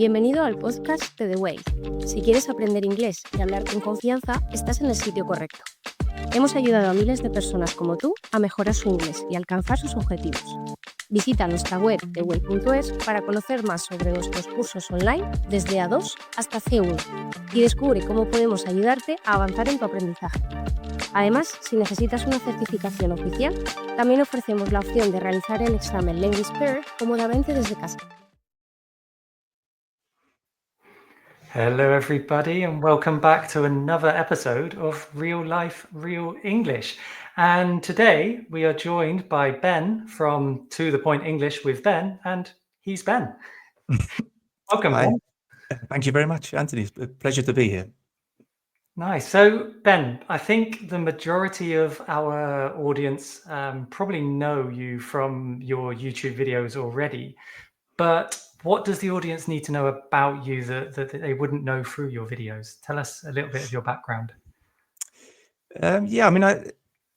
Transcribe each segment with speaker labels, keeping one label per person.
Speaker 1: Bienvenido al podcast de The Way. Si quieres aprender inglés y hablar con confianza, estás en el sitio correcto. Hemos ayudado a miles de personas como tú a mejorar su inglés y alcanzar sus objetivos. Visita nuestra web theway.es para conocer más sobre nuestros cursos online desde A2 hasta C1 y descubre cómo podemos ayudarte a avanzar en tu aprendizaje. Además, si necesitas una certificación oficial, también ofrecemos la opción de realizar el examen Language Pair cómodamente desde casa.
Speaker 2: Hello everybody and welcome back to another episode of Real Life, Real English. And today we are joined by Ben from To The Point English with Ben, and he's Ben. Welcome,
Speaker 3: Hi.
Speaker 2: Ben.
Speaker 3: Thank you very much, Anthony. It's a pleasure to be here.
Speaker 2: Nice. So, Ben, I think the majority of our audience probably know you from your YouTube videos already, but what does the audience need to know about you that they wouldn't know through your videos? Tell us a little bit of your background.
Speaker 3: Maybe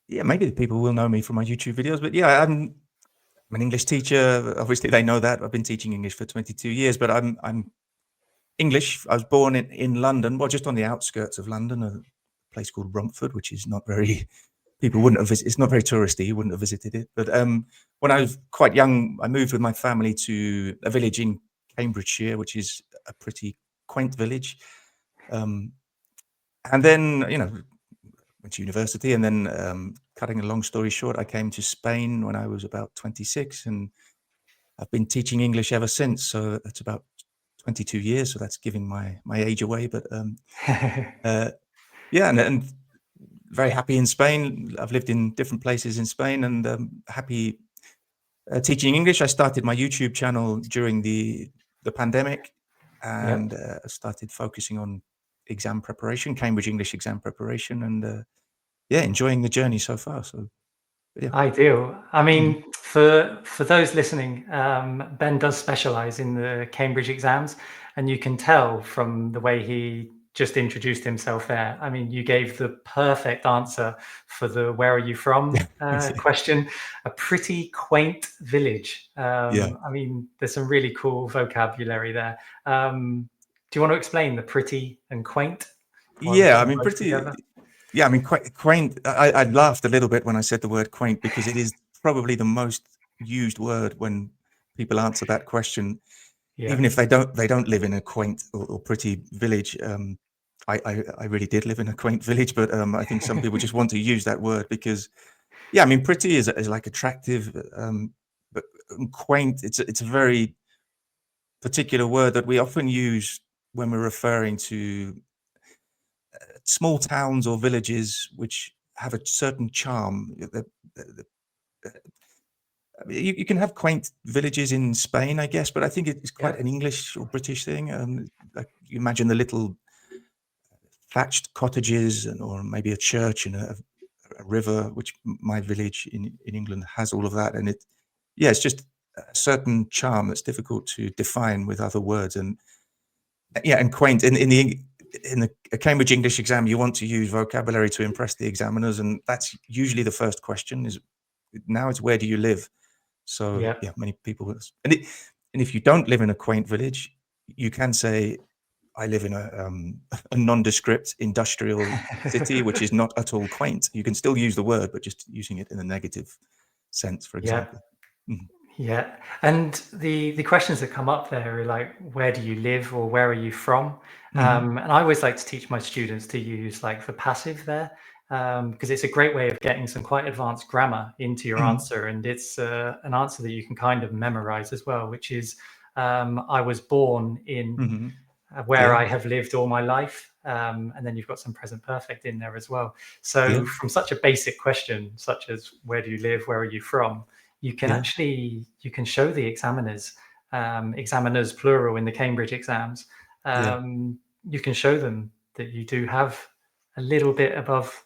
Speaker 3: the people will know me from my YouTube videos, but yeah, I'm an English teacher. Obviously, they know that. I've been teaching English for 22 years, but I'm English. I was born in London, well, just on the outskirts of London, a place called Romford, which is not very, people wouldn't have visited. It's not very touristy. You wouldn't have visited it. But when I was quite young, I moved with my family to a village in Cambridgeshire, which is a pretty quaint village. And then, went to university, and then cutting a long story short, I came to Spain when I was about 26, and I've been teaching English ever since. So that's about 22 years. So that's giving my age away. But and very happy in Spain. I've lived in different places in Spain, and happy teaching English. I started my YouTube channel during the pandemic, and started focusing on exam preparation, Cambridge English exam preparation, and enjoying the journey so far. So yeah.
Speaker 2: Ideal. I mean, for those listening, Ben does specialize in the Cambridge exams, and you can tell from the way he just introduced himself there. I mean, you gave the perfect answer for the "where are you from" question. A pretty quaint village. I mean, there's some really cool vocabulary there. Do you want to explain the pretty and quaint?
Speaker 3: Yeah, I mean, pretty. Together? Yeah, I mean, quaint. I laughed a little bit when I said the word quaint, because it is probably the most used word when people answer that question, even if they don't live in a quaint or pretty village. I really did live in a quaint village, but I think some people just want to use that word because, I mean, pretty is like attractive, but quaint. It's a very particular word that we often use when we're referring to small towns or villages which have a certain charm. You can have quaint villages in Spain, I guess, but I think it's quite an English or British thing. Like you imagine the little thatched cottages, or maybe a church and a river, which my village in England has all of that. And it's just a certain charm that's difficult to define with other words. And quaint in the Cambridge English exam, you want to use vocabulary to impress the examiners, and that's usually the first question. Now it's where do you live? So many people, and if you don't live in a quaint village, you can say I live in a nondescript industrial city, which is not at all quaint. You can still use the word, but just using it in a negative sense, for example.
Speaker 2: Yeah, and the questions that come up there are like, where do you live, or where are you from? And I always like to teach my students to use like the passive there, because it's a great way of getting some quite advanced grammar into your answer, and it's an answer that you can kind of memorize as well, which is I was born in where I have lived all my life, and then you've got some present perfect in there as well. So from such a basic question such as where do you live, where are you from, you can actually, you can show the examiners plural in the Cambridge exams, you can show them that you do have a little bit above.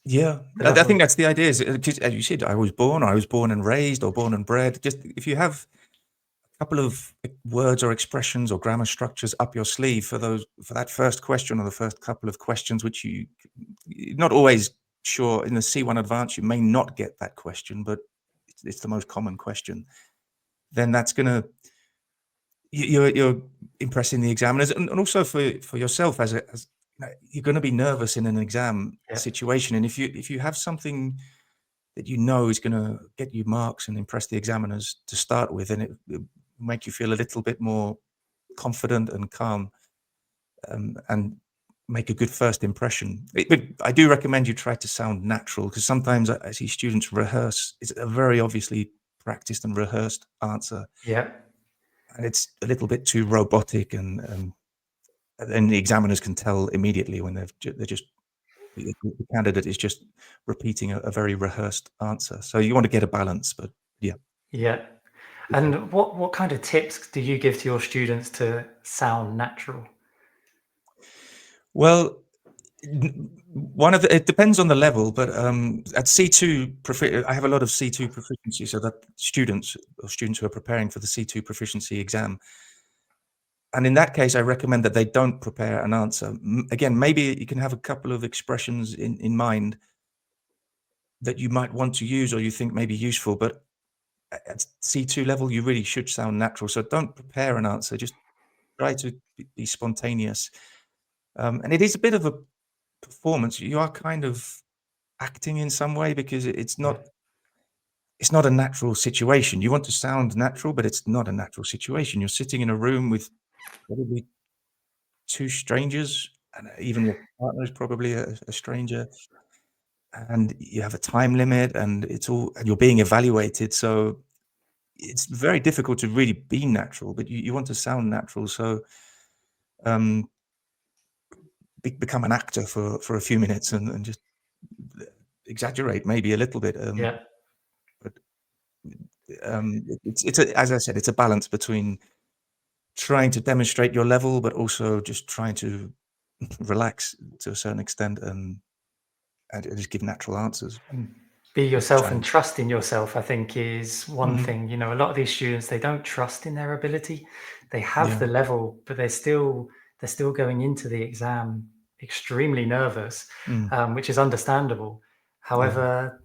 Speaker 3: I think that's the idea. Is as you said, I was born and raised, or born and bred. Just if you have a couple of words or expressions or grammar structures up your sleeve for that first question or the first couple of questions, which you're not always sure in the C1 Advanced, you may not get that question, but it's the most common question. Then that's gonna, you're impressing the examiners, and also for yourself as you're going to be nervous in an exam
Speaker 2: Yeah.
Speaker 3: situation, and if you have something that you know is going to get you marks and impress the examiners to start with, and it make you feel a little bit more confident and calm, and make a good first impression. But I do recommend you try to sound natural, because sometimes I see students rehearse. It's a very obviously practiced and rehearsed answer,
Speaker 2: Yeah.
Speaker 3: and it's a little bit too robotic, and then the examiners can tell immediately when they're just the candidate is just repeating a very rehearsed answer. So you want to get a balance, but yeah.
Speaker 2: Yeah. And what kind of tips do you give to your students to sound natural?
Speaker 3: Well, it depends on the level, but at C2, I have a lot of C2 proficiency, so that students who are preparing for the C2 proficiency exam. And in that case, I recommend that they don't prepare an answer. Again, maybe you can have a couple of expressions in mind that you might want to use or you think may be useful, but at C2 level, you really should sound natural. So don't prepare an answer, just try to be spontaneous. And it is a bit of a performance. You are kind of acting in some way, because it's not a natural situation. You want to sound natural, but it's not a natural situation. You're sitting in a room with probably two strangers, and even your partner is probably a stranger, and you have a time limit, and you're being evaluated. So it's very difficult to really be natural, but you want to sound natural. So become an actor for a few minutes and just exaggerate maybe a little bit.
Speaker 2: Yeah.
Speaker 3: But as I said, it's a balance between trying to demonstrate your level, but also just trying to relax to a certain extent and just give natural answers.
Speaker 2: Be yourself and
Speaker 3: Challenge.
Speaker 2: trust in yourself, I think, is one
Speaker 3: Mhm.
Speaker 2: thing. A lot of these students, they don't trust in their ability. They have
Speaker 3: Yeah.
Speaker 2: the level, but they're still going into the exam extremely nervous,
Speaker 3: Mm.
Speaker 2: which is understandable.
Speaker 3: Yeah.
Speaker 2: However,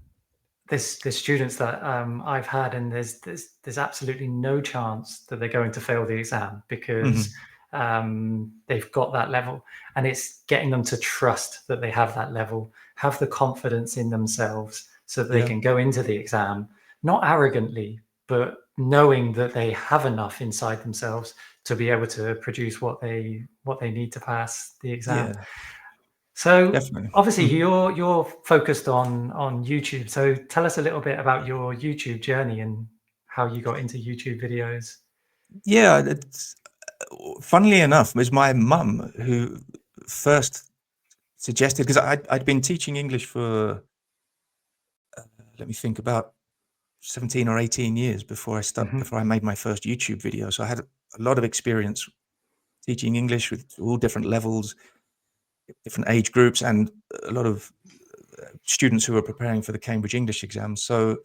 Speaker 2: there's students that I've had, and there's absolutely no chance that they're going to fail the exam, because they've got that level, and it's getting them to trust that they have that level, have the confidence in themselves, so that they
Speaker 3: Yeah.
Speaker 2: can go into the exam, not arrogantly, but knowing that they have enough inside themselves to be able to produce what they need to pass the exam.
Speaker 3: Yeah.
Speaker 2: So
Speaker 3: Definitely.
Speaker 2: obviously you're focused on YouTube. So tell us a little bit about your YouTube journey and how you got into YouTube videos.
Speaker 3: Yeah. It's funnily enough, it was my mum who first suggested, because I'd been teaching English for let me think, about 17 or 18 years before I made my first YouTube video. So I had a lot of experience teaching English with all different levels, different age groups, and a lot of students who were preparing for the Cambridge English exam. So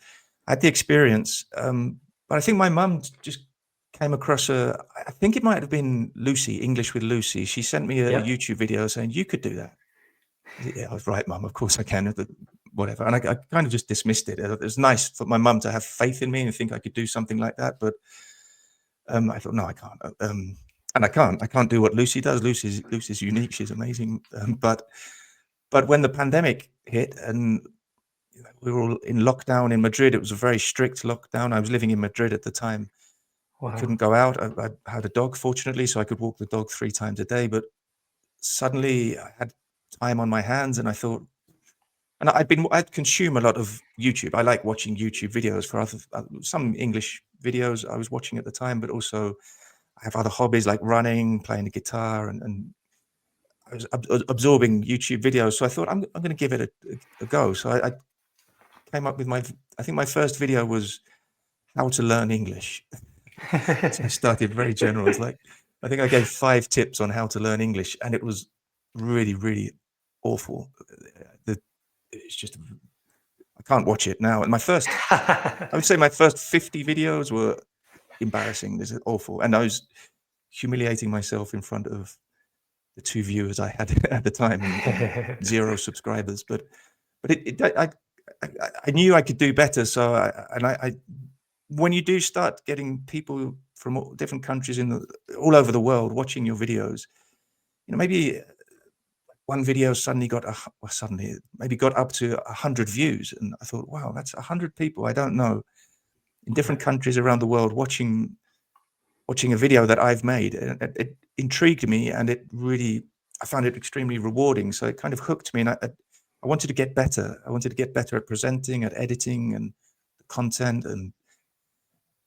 Speaker 3: I had the experience, but I think my mum just came across I think it might have been Lucy, English with Lucy. She sent me a
Speaker 2: Yep.
Speaker 3: YouTube video saying, "You could do that." Yeah, I was right, Mum. Of course I can. Whatever. And I kind of just dismissed it. It was nice for my mum to have faith in me and think I could do something like that. But I thought, no, I can't. And I can't do what Lucy does. Lucy's unique. She's amazing. But when the pandemic hit and we were all in lockdown in Madrid, it was a very strict lockdown. I was living in Madrid at the time.
Speaker 2: Wow.
Speaker 3: I couldn't go out. I had a dog, fortunately, so I could walk the dog 3 times a day. But suddenly I had time on my hands, and I thought, and I'd consume a lot of YouTube. I like watching YouTube videos for some English videos I was watching at the time, but also I have other hobbies like running, playing the guitar, and I was absorbing YouTube videos. So I thought I'm going to give it a go. So I came up with I think my first video was how to learn English. So I started very general. It's like, I think I gave 5 tips on how to learn English, and it was really, really awful. It's just, I can't watch it now. And I would say my first 50 videos were embarrassing. This is awful. And I was humiliating myself in front of the 2 viewers I had at the time, and 0 subscribers. But I knew I could do better. So when you do start getting people from different countries all over the world watching your videos. Maybe one video suddenly maybe got up to 100 views, and I thought, wow, that's 100 people I don't know in different countries around the world watching a video that I've made. And it intrigued me, and I found it extremely rewarding. So it kind of hooked me, and I wanted to get better. I wanted to get better at presenting, at editing, and content, and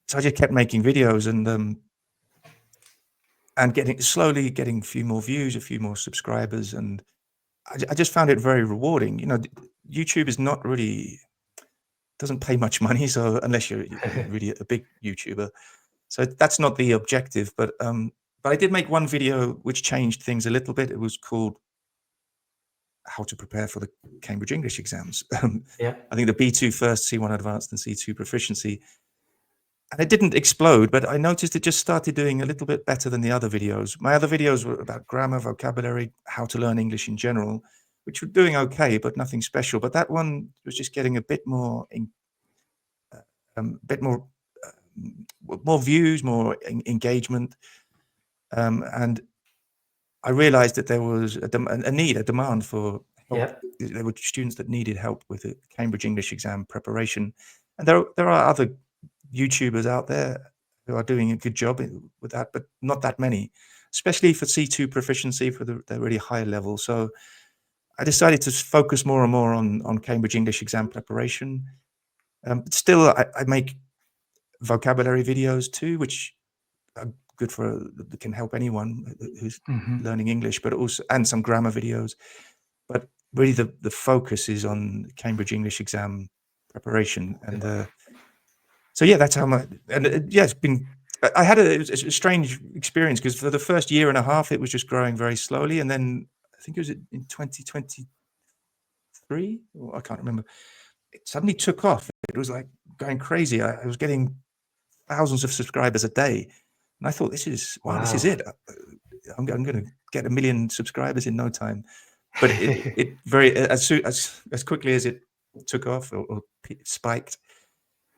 Speaker 3: so I just kept making videos and slowly getting a few more views, a few more subscribers, and I just found it very rewarding. YouTube is not really doesn't pay much money, so unless you're really a big YouTuber, so that's not the objective. But I did make one video which changed things a little bit. It was called "How to Prepare for the Cambridge English Exams."
Speaker 2: Yeah.
Speaker 3: I think the B2 first, C1 advanced, and C2 proficiency. And it didn't explode, but I noticed it just started doing a little bit better than the other videos. My other videos were about grammar, vocabulary, how to learn English in general, which were doing okay, but nothing special. But that one was just getting a bit more, more views, more engagement, and I realized that there was a demand for help.
Speaker 2: Yeah.
Speaker 3: There were students that needed help with the Cambridge English exam preparation, and there are other YouTubers out there who are doing a good job with that, but not that many, especially for C2 proficiency, for the really high level. So I decided to focus more and more on Cambridge English exam preparation. But still, I make vocabulary videos too, which are good can help anyone who's learning English, but also, and some grammar videos. But really the focus is on Cambridge English exam preparation. And so yeah, that's how it's been. It was a strange experience, because for the first year and a half it was just growing very slowly, and then I think it was in 2023, or I can't remember, it suddenly took off. It was like going crazy. I was getting thousands of subscribers a day, and I thought, this is it. I'm going to get 1 million subscribers in no time. But it very as quickly as it took off or spiked,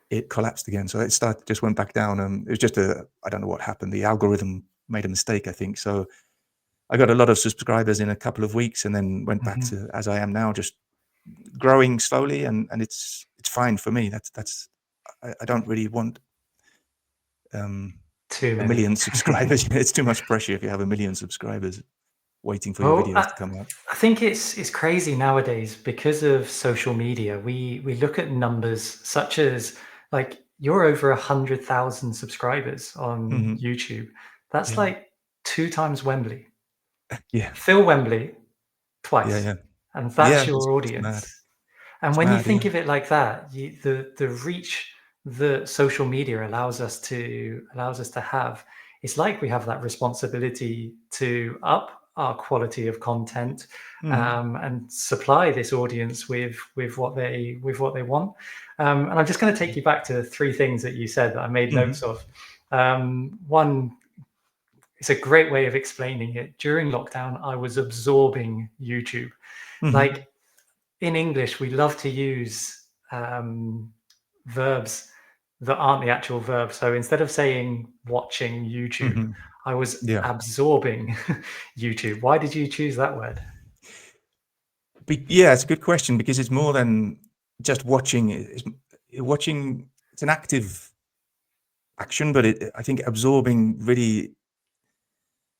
Speaker 3: it collapsed again. So it just went back down. It was just I don't know what happened. The algorithm made a mistake, I think. So I got a lot of subscribers in a couple of weeks, and then went back to as I am now, just growing slowly, and it's fine for me. I don't really want
Speaker 2: Too many.
Speaker 3: 1 million subscribers. It's too much pressure if you have 1 million subscribers waiting for your videos to come out.
Speaker 2: I think it's crazy nowadays because of social media. We look at numbers such as, like, you're over 100,000 subscribers on YouTube. That's like 2 times Wembley.
Speaker 3: Yeah.
Speaker 2: Fill Wembley twice.
Speaker 3: Yeah.
Speaker 2: And that's your
Speaker 3: it's
Speaker 2: audience.
Speaker 3: mad.
Speaker 2: And when you think of it like that, the reach that social media allows us to have, it's like we have that responsibility to up our quality of content, and supply this audience with what they want. And I'm just going to take you back to 3 things that you said that I made notes of. One, it's a great way of explaining it. During lockdown, I was absorbing YouTube. Like, in English, we love to use verbs that aren't the actual verb. So instead of saying watching YouTube, I was absorbing YouTube. Why did you choose that word?
Speaker 3: It's a good question, because it's more than just watching. It's an active action, but I think absorbing really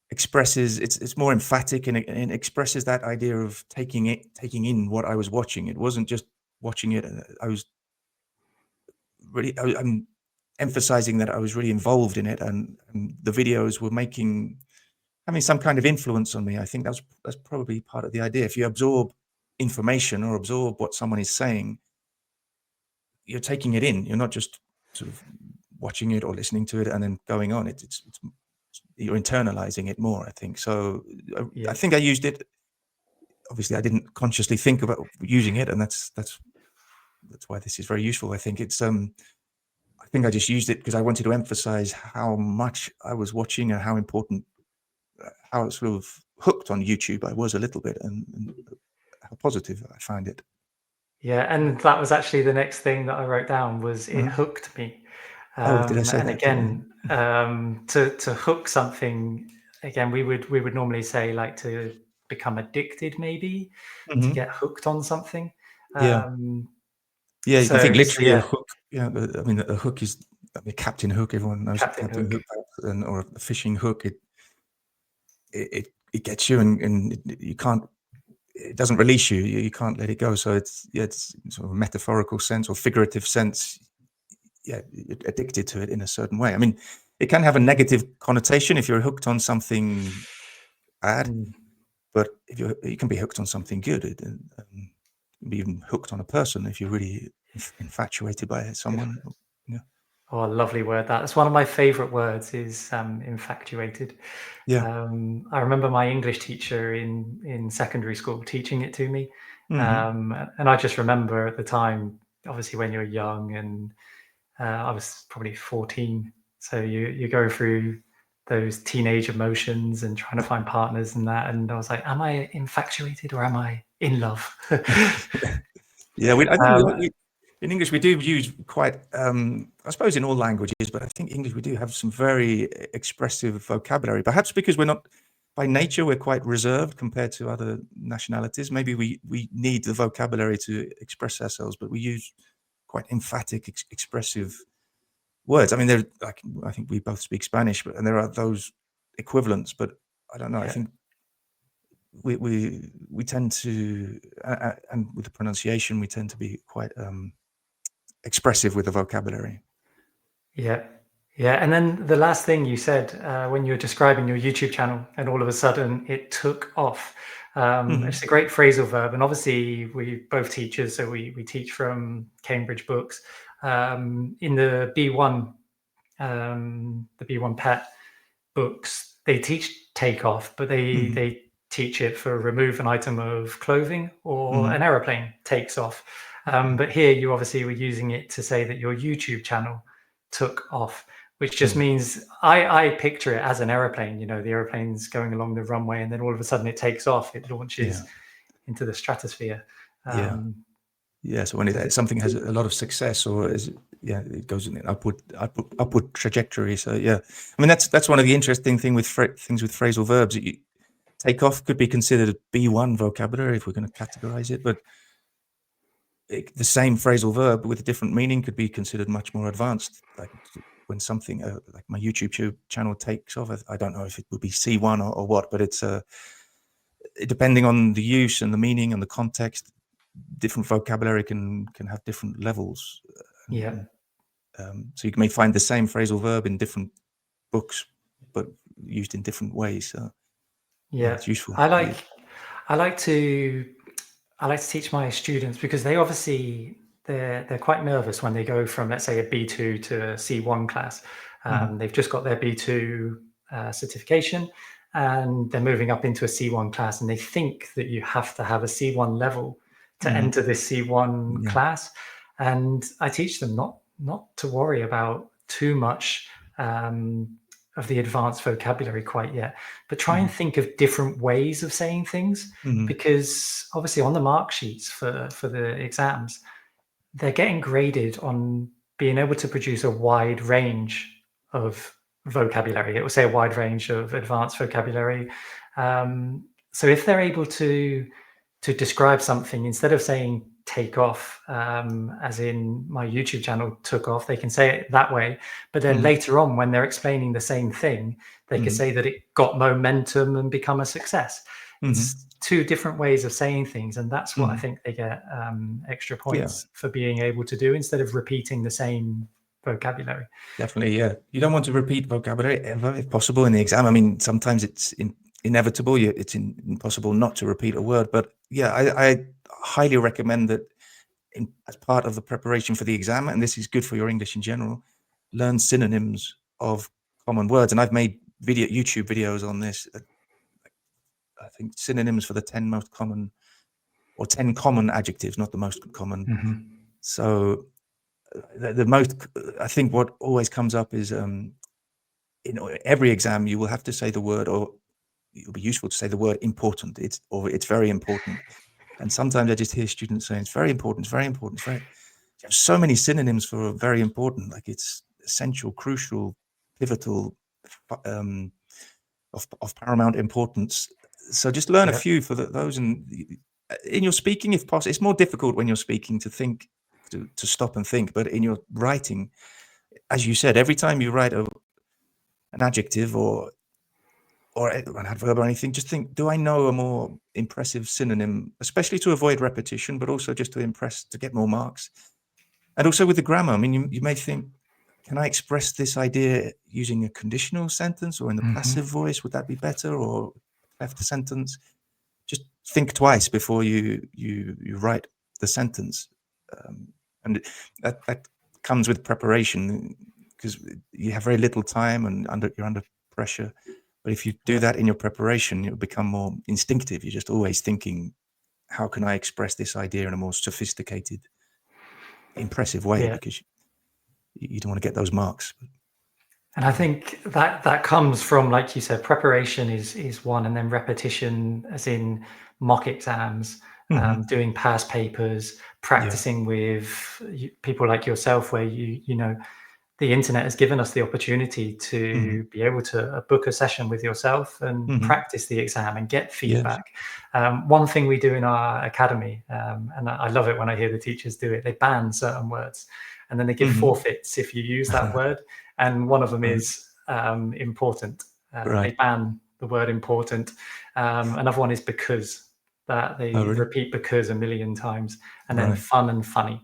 Speaker 3: expresses, it's more emphatic, and it expresses that idea of taking in what I was watching. It wasn't just watching it. I'm emphasizing that I was really involved in it, and the videos were having some kind of influence on me. I think that's probably part of the idea. If you absorb information or absorb what someone is saying, you're taking it in. You're not just sort of watching it or listening to it and then going on. You're internalizing it more, I think. So I think I used it. Obviously, I didn't consciously think about using it, and that's why this is very useful. I think I think I just used it because I wanted to emphasize how much I was watching and how important, how sort of hooked on YouTube I was a little bit, and how positive I find it.
Speaker 2: Yeah, and that was actually the next thing that I wrote down, was it hooked me.
Speaker 3: Did I say
Speaker 2: and
Speaker 3: that?
Speaker 2: again, to hook something again, we would normally say like to become addicted, maybe to
Speaker 3: Mhm.
Speaker 2: get hooked on something.
Speaker 3: Yeah.
Speaker 2: Um,
Speaker 3: Yeah, you can think
Speaker 2: so
Speaker 3: literally a
Speaker 2: yeah,
Speaker 3: hook. Yeah, I mean, a hook is, I mean, Captain Hook. Everyone knows
Speaker 2: Captain
Speaker 3: Captain
Speaker 2: Hook.
Speaker 3: Hook, perhaps, or a fishing hook. It gets you, and you can't. It doesn't release you. You can't let it go. So it's, yeah, it's sort of a metaphorical sense or figurative sense. Yeah, you're addicted to it in a certain way. I mean, it can have a negative connotation if you're hooked on something bad,
Speaker 2: Mm.
Speaker 3: but if you can be hooked on something good. Be even hooked on a person if you're really infatuated by
Speaker 2: Good.
Speaker 3: someone. Yeah,
Speaker 2: Oh, a lovely word. That's one of my favorite words is infatuated.
Speaker 3: yeah.
Speaker 2: I remember my English teacher in secondary school teaching it to me,
Speaker 3: Hmm.
Speaker 2: and I just remember at the time, obviously when you're young, and I was probably 14, so you go through those teenage emotions and trying to find partners and that, and I was like, am I infatuated or am I in love?
Speaker 3: Yeah, I think
Speaker 2: um,
Speaker 3: in English we do use quite, I suppose in all languages, but I think English we do have some very expressive vocabulary. Perhaps because we're not, by nature, we're quite reserved compared to other nationalities. Maybe we need the vocabulary to express ourselves, but we use quite emphatic, expressive words. I mean, there, like, I think we both speak Spanish, and there are those equivalents. But I don't know. I
Speaker 2: yeah,
Speaker 3: think we tend to, and with the pronunciation, we tend to be quite expressive with the vocabulary.
Speaker 2: yeah. Yeah, and then the last thing you said when you were describing your YouTube channel, and all of a sudden it took off. It's
Speaker 3: Hmm.
Speaker 2: a great phrasal verb, and obviously we both teachers, so we teach from Cambridge books. In the B1, the B1 Pet books, they teach take off, but they
Speaker 3: Hmm.
Speaker 2: they teach it for remove an item of clothing or an
Speaker 3: Hmm.
Speaker 2: aeroplane takes off.
Speaker 3: Yeah.
Speaker 2: But here you obviously were using it to say that your YouTube channel took off, which just
Speaker 3: Hmm.
Speaker 2: means I picture it as an aeroplane. You know, the aeroplane's going along the runway, and then all of a sudden it takes off. It
Speaker 3: Yeah.
Speaker 2: launches into the stratosphere.
Speaker 3: Yeah.
Speaker 2: Um,
Speaker 3: Yeah. So when something has a lot of success, or is, yeah, it goes in an upward trajectory. So yeah, I mean that's one of the interesting things with phrasal verbs. Take off could be considered B1 vocabulary if we're going to categorize it, but the same phrasal verb with a different meaning could be considered much more advanced. Like when something like my YouTube channel takes off, I don't know if it would be C1 or what, but it's depending on the use and the meaning and the context, different vocabulary can have different levels.
Speaker 2: yeah,
Speaker 3: And, so you may find the same phrasal verb in different books, but used in different ways. So yeah,
Speaker 2: yeah.
Speaker 3: it's useful.
Speaker 2: I
Speaker 3: Yeah.
Speaker 2: like I like to I like to teach my students because they obviously they're quite nervous when they go from, let's say, a B2 to a C1 class.
Speaker 3: Mhm.
Speaker 2: They've just got their B2 certification, and they're moving up into a C1 class, and they think that you have to have a C1 level to
Speaker 3: Mhm.
Speaker 2: enter this C1
Speaker 3: Yeah.
Speaker 2: class. And I teach them not to worry about too much of the advanced vocabulary quite yet, but try and
Speaker 3: Mhm.
Speaker 2: think of different ways of saying things,
Speaker 3: Mhm.
Speaker 2: because obviously on the mark sheets for the exams, they're getting graded on being able to produce a wide range of vocabulary. It will say a wide range of advanced vocabulary. So if they're able to describe something, instead of saying take off, as in my YouTube channel took off, they can say it that way. But then
Speaker 3: Mhm.
Speaker 2: later on, when they're explaining the same thing, they could
Speaker 3: Mhm.
Speaker 2: say that it got momentum and become a success.
Speaker 3: Mhm.
Speaker 2: It's two different ways of saying things, and that's what I
Speaker 3: Mhm.
Speaker 2: think they get extra
Speaker 3: Yeah.
Speaker 2: points for being able to do, instead of repeating the same vocabulary.
Speaker 3: Definitely, yeah. You don't want to repeat vocabulary ever, if possible, in the exam. I mean, sometimes it's inevitable. It's impossible not to repeat a word. But yeah, I highly recommend that as part of the preparation for the exam, and this is good for your English in general, learn synonyms of common words. And I've made YouTube videos on this. I think synonyms for the 10 most common, or 10 common adjectives, not the most common.
Speaker 2: Mhm.
Speaker 3: So the most, I think what always comes up is, in every exam, you will have to say the word, or it'll be useful to say the word important. It's very important. And sometimes I just hear students saying it's very important, it's very important, it's very. You have so many synonyms for very important, like it's essential, crucial, pivotal, um, of paramount importance. So just learn a
Speaker 2: Yeah.
Speaker 3: few for those. And in your speaking, if possible, it's more difficult when you're speaking to think, to stop and think. But in your writing, as you said, every time you write an adjective or an adverb or anything, just think, do I know a more impressive synonym, especially to avoid repetition, but also just to impress, to get more marks. And also with the grammar, I mean, you may think, can I express this idea using a conditional sentence or in the passive voice? Would that be better? Or left the sentence? Just think twice before you write the sentence. And that comes with preparation, because you have very little time and you're under pressure. But if you do that in your preparation, you'll become more instinctive. You're just always thinking, how can I express this idea in a more sophisticated, impressive way?
Speaker 2: Yeah.
Speaker 3: Because you don't want to get those marks.
Speaker 2: And I think that comes from, like you said, preparation is one, and then repetition, as in mock exams, doing past papers, practicing with people like yourself, where you know, the internet has given us the opportunity to be able to book a session with yourself and practice the exam and get feedback. Yes. One thing we do in our academy, and I love it when I hear the teachers do it, they ban certain words and then they give forfeits if you use that word. And one of them is important. They ban the word important. Another one is because, that they repeat because a million times. And then fun and funny.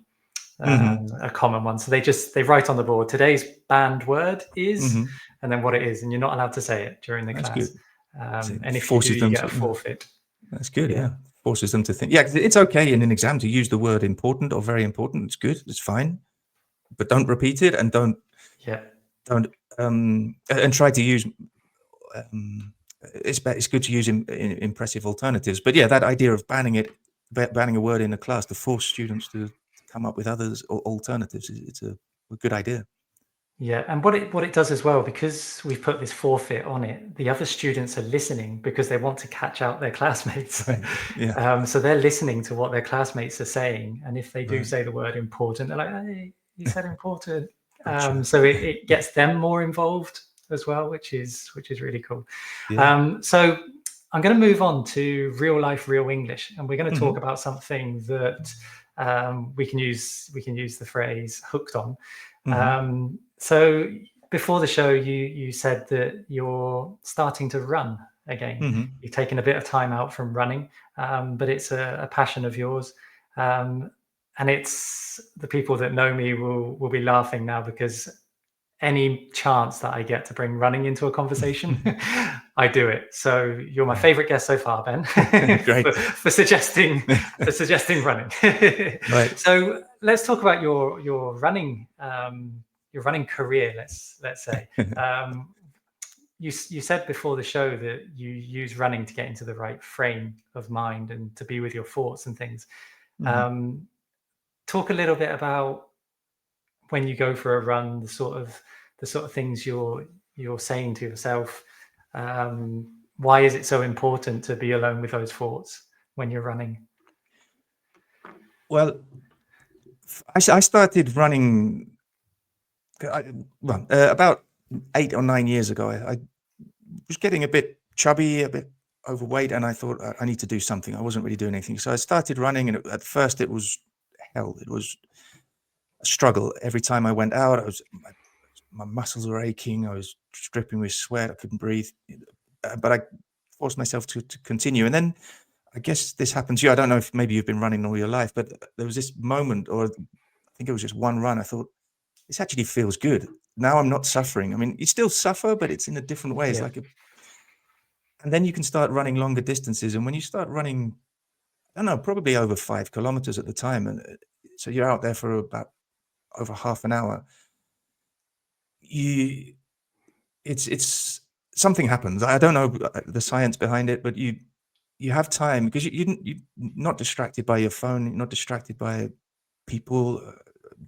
Speaker 2: A common one. So they write on the board, today's banned word is, and then what it is, and you're not allowed to say it during the class. And if you do, you get a forfeit.
Speaker 3: That's good. Yeah. Forces them to think. Yeah, it's okay in an exam to use the word important or very important. It's good. It's fine, but don't repeat it, and don't and try to use. It's good to use impressive alternatives, but yeah, that idea of banning a word in a class to force students to come up with others or alternatives, it's a good idea.
Speaker 2: Yeah, and what it does as well, because we've put this forfeit on it, the other students are listening because they want to catch out their classmates.
Speaker 3: Right. Yeah.
Speaker 2: So they're listening to what their classmates are saying, and if they do say the word important, they're like, hey, you said important. So it gets them more involved as well, which is really cool. Yeah. So I'm going to move on to real life, real English, and we're going to talk about something that we can use the phrase hooked on. So before the show, you said that you're starting to run again. You've taken a bit of time out from running, but it's a passion of yours. And it's, the people that know me will be laughing now, because any chance that I get to bring running into a conversation, I do it. So you're my favorite guest so far, Ben.
Speaker 3: Great.
Speaker 2: for suggesting running.
Speaker 3: Right.
Speaker 2: So let's talk about your running career. Let's say you said before the show that you use running to get into the right frame of mind and to be with your thoughts and things. Talk a little bit about when you go for a run, the sort of things you're saying to yourself. Why is it so important to be alone with those thoughts when you're running?
Speaker 3: Well, I started running about 8 or 9 years ago. I was getting a bit chubby, a bit overweight, and I thought I need to do something. I wasn't really doing anything, so I started running. And at first, it was hell. It was a struggle. Every time I went out, my muscles were aching. I was dripping with sweat. I couldn't breathe, but I forced myself to continue. And then I guess this happened to you. I don't know if maybe you've been running all your life, but there was this moment, or I think it was just one run. I thought, this actually feels good. Now I'm not suffering. I mean, you still suffer, but it's in a different way. It's like and then you can start running longer distances. And when you start running, I don't know, probably over 5 kilometers at the time, and so you're out there for about over half an hour, it's something happens. I don't know the science behind it, but you have time, because you're not distracted by your phone, you're not distracted by people.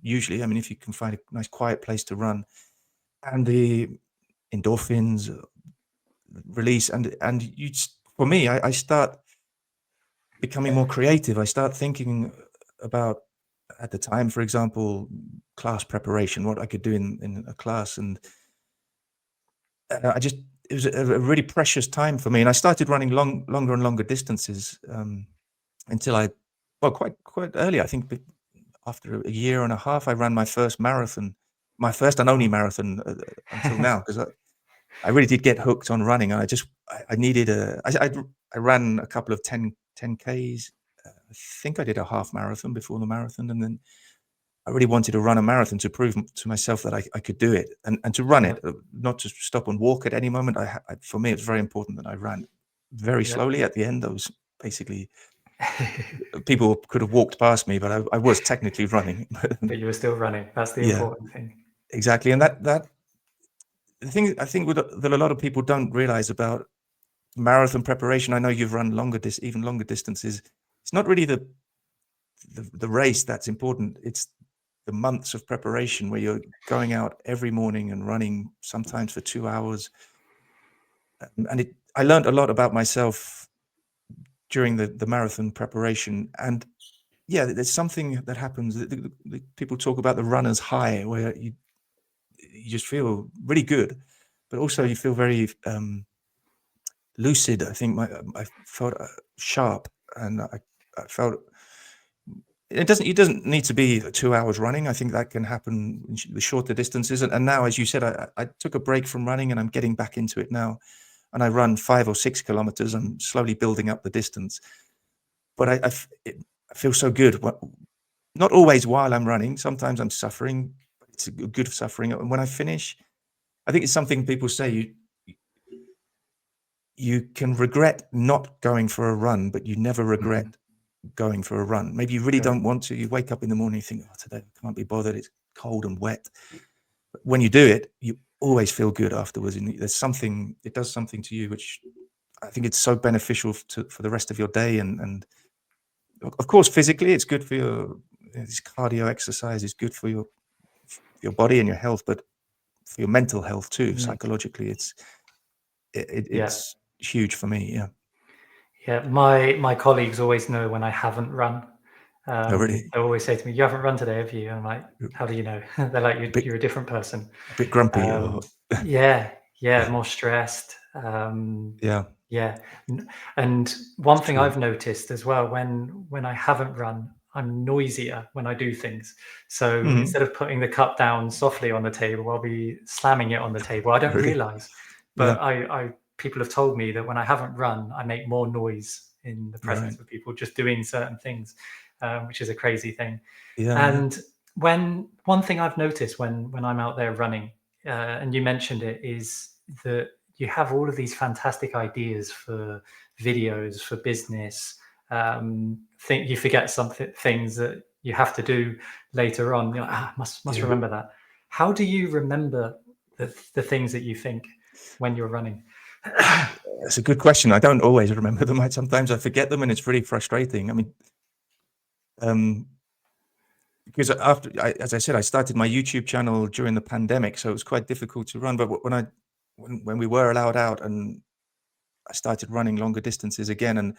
Speaker 3: Usually, I mean, if you can find a nice quiet place to run, and the endorphins release, and for me, I start becoming more creative. I start thinking about, at the time, for example, class preparation, what I could do in a class, and it was a really precious time for me, and I started running longer and longer distances until quite early. I think after a year and a half, I ran my first marathon, my first and only marathon until now, because I really did get hooked on running, and I needed I ran a couple of 10Ks. I think I did a half marathon before the marathon, and then I really wanted to run a marathon to prove to myself that I could do it, and to run it, not to stop and walk at any moment. For me, it's very important that I ran very slowly at the end. I was basically, people could have walked past me, but I was technically running.
Speaker 2: But you were still running. That's the important thing.
Speaker 3: Exactly, and that the thing I think that a lot of people don't realize about marathon preparation. I know you've run even longer distances. It's not really the race that's important. It's the months of preparation where you're going out every morning and running sometimes for 2 hours. And I learned a lot about myself during the marathon preparation. And yeah, there's something that happens. People talk about the runner's high, where you just feel really good, but also you feel very lucid. I think I felt sharp, and I felt it doesn't need to be 2 hours running. I think that can happen in the shorter distances. And now, as you said, I took a break from running, and I'm getting back into it now. And I run 5 or 6 kilometers. I'm slowly building up the distance. But I feel so good. Not always while I'm running. Sometimes I'm suffering. It's a good suffering. And when I finish, I think it's something people say, you can regret not going for a run, but you never regret going for a run. Maybe you really don't want to. You wake up in the morning, you think, oh, today I can't be bothered. It's cold and wet. But when you do it, you always feel good afterwards. And it does something to you, which I think it's so beneficial for the rest of your day. And of course, physically, it's good for this cardio exercise is good for your body and your health, but for your mental health too. Psychologically, it's huge for me.
Speaker 2: Yeah, my colleagues always know when I haven't run.
Speaker 3: Oh, really?
Speaker 2: They always say to me, "You haven't run today, have you?" And I'm like, "How do you know?" They're like, "You're a different person."
Speaker 3: A bit grumpy.
Speaker 2: More stressed.
Speaker 3: Yeah.
Speaker 2: And one thing I've noticed as well, when I haven't run, I'm noisier when I do things. So instead of putting the cup down softly on the table, I'll be slamming it on the table. I don't realize, but people have told me that when I haven't run, I make more noise in the presence of people just doing certain things, which is a crazy thing. And one thing I've noticed when I'm out there running, and you mentioned it, is that you have all of these fantastic ideas for videos, for business. Think you forget things that you have to do later on. You're like, must remember that. How do you remember the things that you think when you're running?
Speaker 3: That's a good question. I don't always remember them. Sometimes I forget them, and it's really frustrating. I mean, because as I said, I started my YouTube channel during the pandemic, so it was quite difficult to run. But when we were allowed out, and I started running longer distances again, and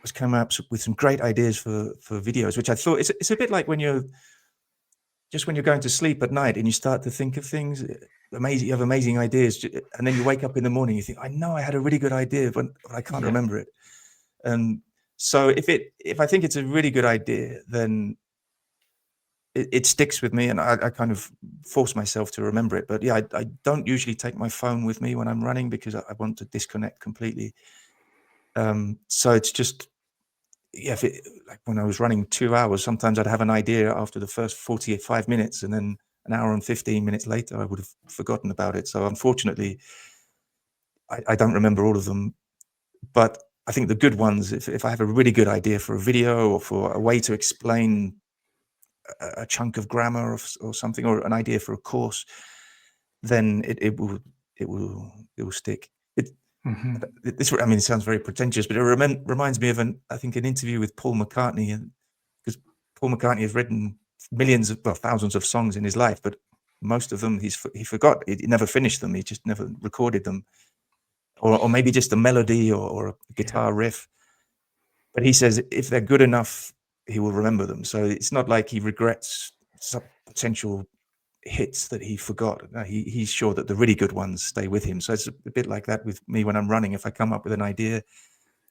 Speaker 3: was coming up with some great ideas for videos, which I thought it's a bit like when you're going to sleep at night and you start to think of things amazing. You have amazing ideas, and then you wake up in the morning, you think, I know I had a really good idea, but I can't remember it. And so if I think it's a really good idea, then it sticks with me, and I kind of force myself to remember it. But yeah, I don't usually take my phone with me when I'm running, because I want to disconnect completely. So it's just, like when I was running 2 hours, sometimes I'd have an idea after the first 45 minutes, and then an hour and 15 minutes later, I would have forgotten about it. So unfortunately, I don't remember all of them. But I think the good ones, if I have a really good idea for a video, or for a way to explain a chunk of grammar or something, or an idea for a course, then it will stick. It sounds very pretentious, but it reminds me of I think an interview with Paul McCartney, because Paul McCartney has written thousands of songs in his life, but most of them he forgot. He never finished them. He just never recorded them, or maybe just a melody or a guitar riff. But he says if they're good enough, he will remember them. So it's not like he regrets some potential hits that he forgot. He's sure that the really good ones stay with him. So it's a bit like that with me when I'm running. If I come up with an idea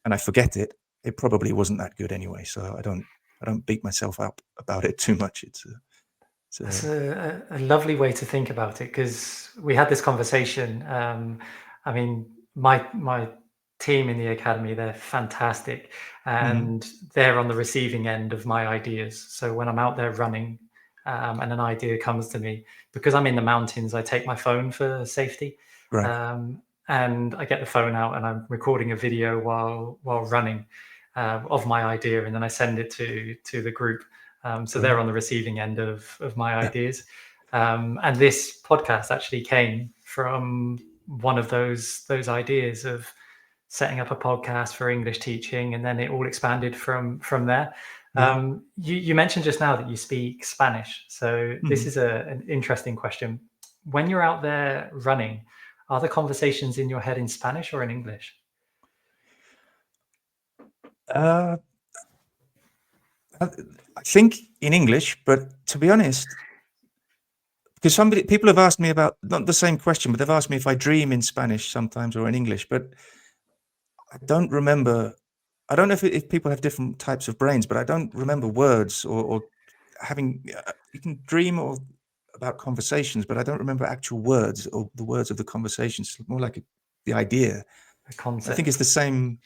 Speaker 3: and I forget it, it probably wasn't that good anyway. So I don't beat myself up about it too much.
Speaker 2: That's a lovely way to think about it, because we had this conversation. I mean, my team in the academy, they're fantastic, and they're on the receiving end of my ideas. So when I'm out there running, and an idea comes to me, because I'm in the mountains, I take my phone for safety,
Speaker 3: right.
Speaker 2: and I get the phone out and I'm recording a video while running, of my idea, and then I send it to the group. So they're on the receiving end of my
Speaker 3: Yeah.
Speaker 2: ideas. And this podcast actually came from one of those ideas of setting up a podcast for English teaching, and then it all expanded from there.
Speaker 3: Yeah.
Speaker 2: You mentioned just now that you speak Spanish. So this is an interesting question. When you're out there running, are the conversations in your head in Spanish or in English?
Speaker 3: I think in English, but to be honest, because people have asked me about not the same question, but they've asked me if I dream in Spanish sometimes or in English, but I don't remember. I don't know if people have different types of brains, but I don't remember words or having. You can dream about conversations, but I don't remember actual words or the words of the conversations. More like the idea.
Speaker 2: The concept.
Speaker 3: I think it's the same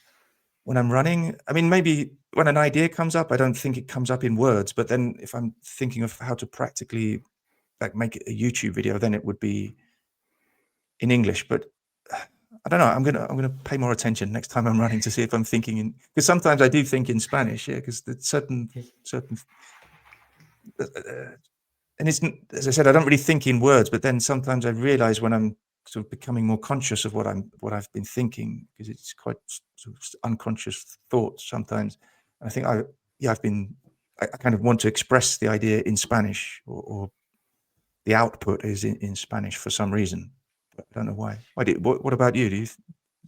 Speaker 3: when I'm running. I mean, maybe when an idea comes up, I don't think it comes up in words, but then if I'm thinking of how to practically make a YouTube video, then it would be in English. But I don't know. I'm gonna pay more attention next time I'm running to see if I'm thinking in, because sometimes I do think in Spanish, because there's certain and it's, as I said, I don't really think in words, but then sometimes I realize when I'm sort of becoming more conscious of what I've been thinking, because it's quite sort of unconscious thoughts sometimes. I think I kind of want to express the idea in Spanish, or the output is in Spanish for some reason. But I don't know why. What about you? Do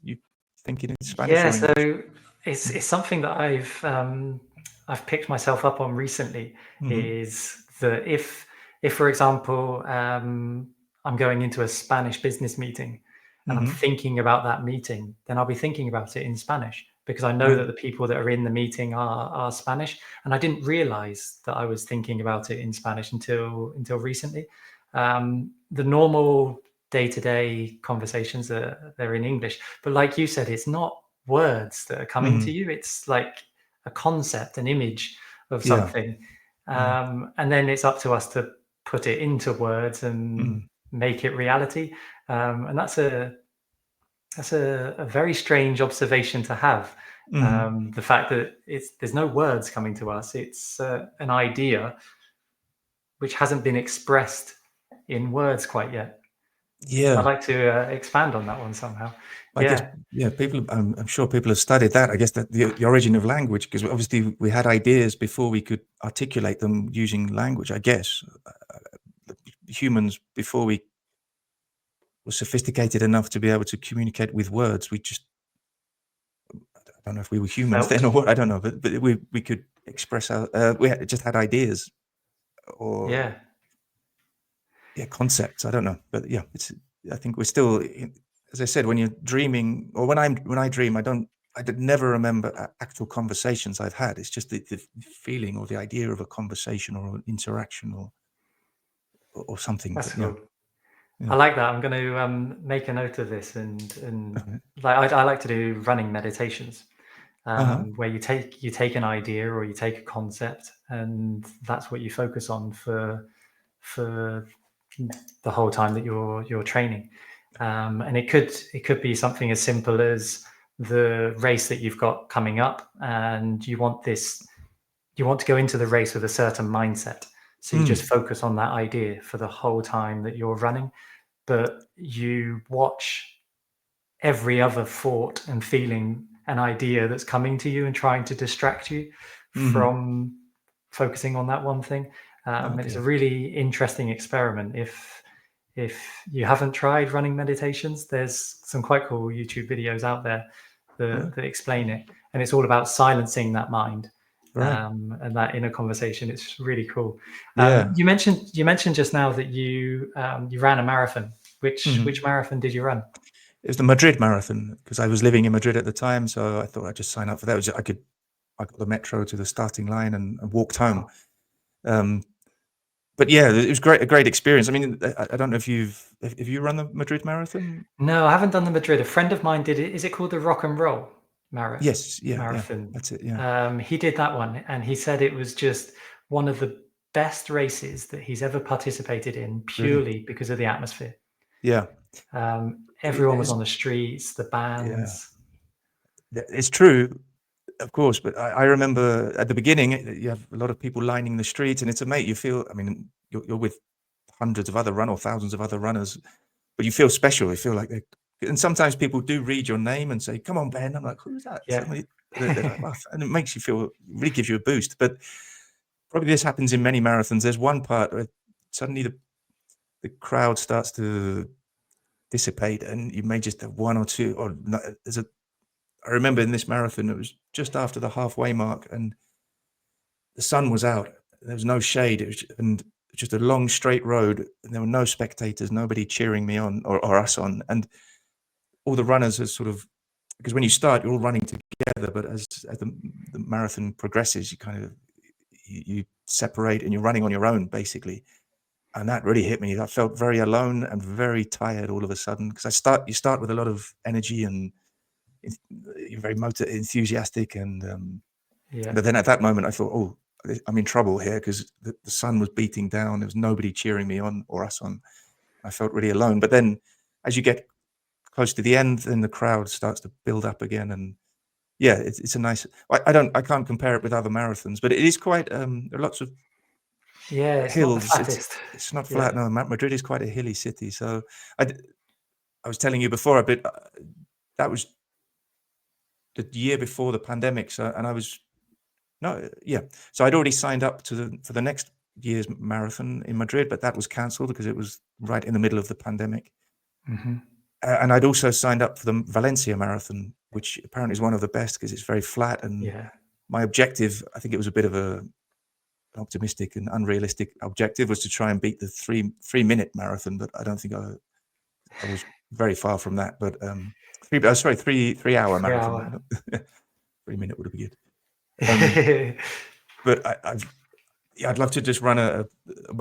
Speaker 3: you think in Spanish?
Speaker 2: Yeah,
Speaker 3: or
Speaker 2: so
Speaker 3: English?
Speaker 2: it's something that I've picked myself up on recently. Is that if for example, I'm going into a Spanish business meeting and I'm thinking about that meeting, then I'll be thinking about it in Spanish, because I know that the people that are in the meeting are Spanish, and I didn't realize that I was thinking about it in Spanish until recently. The normal day-to-day conversations they're in English, but like you said, it's not words that are coming to you. It's like a concept, an image of something. And then it's up to us to put it into words and make it reality. And that's a very strange observation to have. The fact that there's no words coming to us. It's an idea which hasn't been expressed in words quite yet. I'd like to expand on that one somehow.
Speaker 3: I guess, people. I'm sure people have studied that. I guess that the origin of language, because obviously we had ideas before we could articulate them using language. I guess humans, before we were sophisticated enough to be able to communicate with words, I don't know if we were humans then or what. I don't know, but we could express our. We just had ideas, or concepts. I don't know, but I think we're still. As I said, when you're dreaming, or when I dream, I never remember actual conversations I've had. It's just the feeling or the idea of a conversation or an interaction or something.
Speaker 2: That's cool. I like that. I'm going to make a note of this, and like I like to do running meditations, where you take an idea or you take a concept, and that's what you focus on for the whole time that you're training. And it could be something as simple as the race that you've got coming up, and you want to go into the race with a certain mindset. So you just focus on that idea for the whole time that you're running, but you watch every other thought and feeling and idea that's coming to you and trying to distract you from focusing on that one thing. And it's a really interesting experiment. If you haven't tried running meditations, there's some quite cool YouTube videos out there that explain it. And it's all about silencing that mind
Speaker 3: Right.
Speaker 2: And that inner conversation. It's really cool.
Speaker 3: Yeah.
Speaker 2: You mentioned just now that you ran a marathon.
Speaker 3: Mhm.
Speaker 2: Which marathon did you run?
Speaker 3: It was the Madrid Marathon because I was living in Madrid at the time, so I thought I'd just sign up for that. I got the metro to the starting line and walked home. But yeah, it was a great experience. I mean, I don't know if have you run the Madrid Marathon?
Speaker 2: No, I haven't done the Madrid. A friend of mine did it. Is it called the Rock and Roll
Speaker 3: Yes, yeah,
Speaker 2: Marathon?
Speaker 3: that's it. Yeah,
Speaker 2: He did that one, and he said it was just one of the best races that he's ever participated in,
Speaker 3: really.
Speaker 2: purely because of the atmosphere.
Speaker 3: Yeah,
Speaker 2: Everyone was
Speaker 3: it's,
Speaker 2: on the streets, the
Speaker 3: yeah,
Speaker 2: bands.
Speaker 3: it's true, of course. But I remember at the beginning, you have a lot of people lining the streets, and it's amazing. You feel, I mean, you're with hundreds of other runners or thousands of other runners, but you feel special. You feel like and sometimes people do read your name and say, "Come on, Ben." I'm like, "Who's that?"
Speaker 2: Yeah.
Speaker 3: Suddenly, they're like, "Oh," and it makes you feel, really gives you a boost. But probably this happens in many marathons. There's one part where suddenly the crowd starts to dissipate, and you may just have one or two. Or I remember in this marathon, it was just after the halfway mark, and the sun was out. There was no shade. It was, and just a long straight road, and there were no spectators, nobody cheering me on or us on, and all the runners are sort of, because when you start, you're all running together, but as the marathon progresses, you kind of you separate and you're running on your own basically, and that really hit me. I felt very alone and very tired all of a sudden because you start with a lot of energy and you're very enthusiastic, and
Speaker 2: Yeah.
Speaker 3: but then at that moment I thought, oh, I'm in trouble here because the sun was beating down. There was nobody cheering me on or us on. I felt really alone. But then as you get close to the end, then the crowd starts to build up again, and yeah, it's a nice. I can't compare it with other marathons, but it is quite. There are lots of
Speaker 2: Yeah, it's not the
Speaker 3: hills.
Speaker 2: flattest.
Speaker 3: It's not
Speaker 2: Yeah.
Speaker 3: flat. No, Madrid is quite a hilly city. So I was telling you before a bit. That was the year before the pandemic. So and I was no, yeah. So I'd already signed up for the next year's marathon in Madrid, but that was cancelled because it was right in the middle of the pandemic.
Speaker 2: Hmm.
Speaker 3: And I'd also signed up for the Valencia Marathon, which apparently is one of the best because it's very flat. And
Speaker 2: Yeah.
Speaker 3: my objective, I think it was a bit of an optimistic and unrealistic objective, was to try and beat the 3-minute marathon, but I don't think I was very far from that. But 3-hour
Speaker 2: 3 hour.
Speaker 3: marathon. 3-minute would be good. But I'd love to just run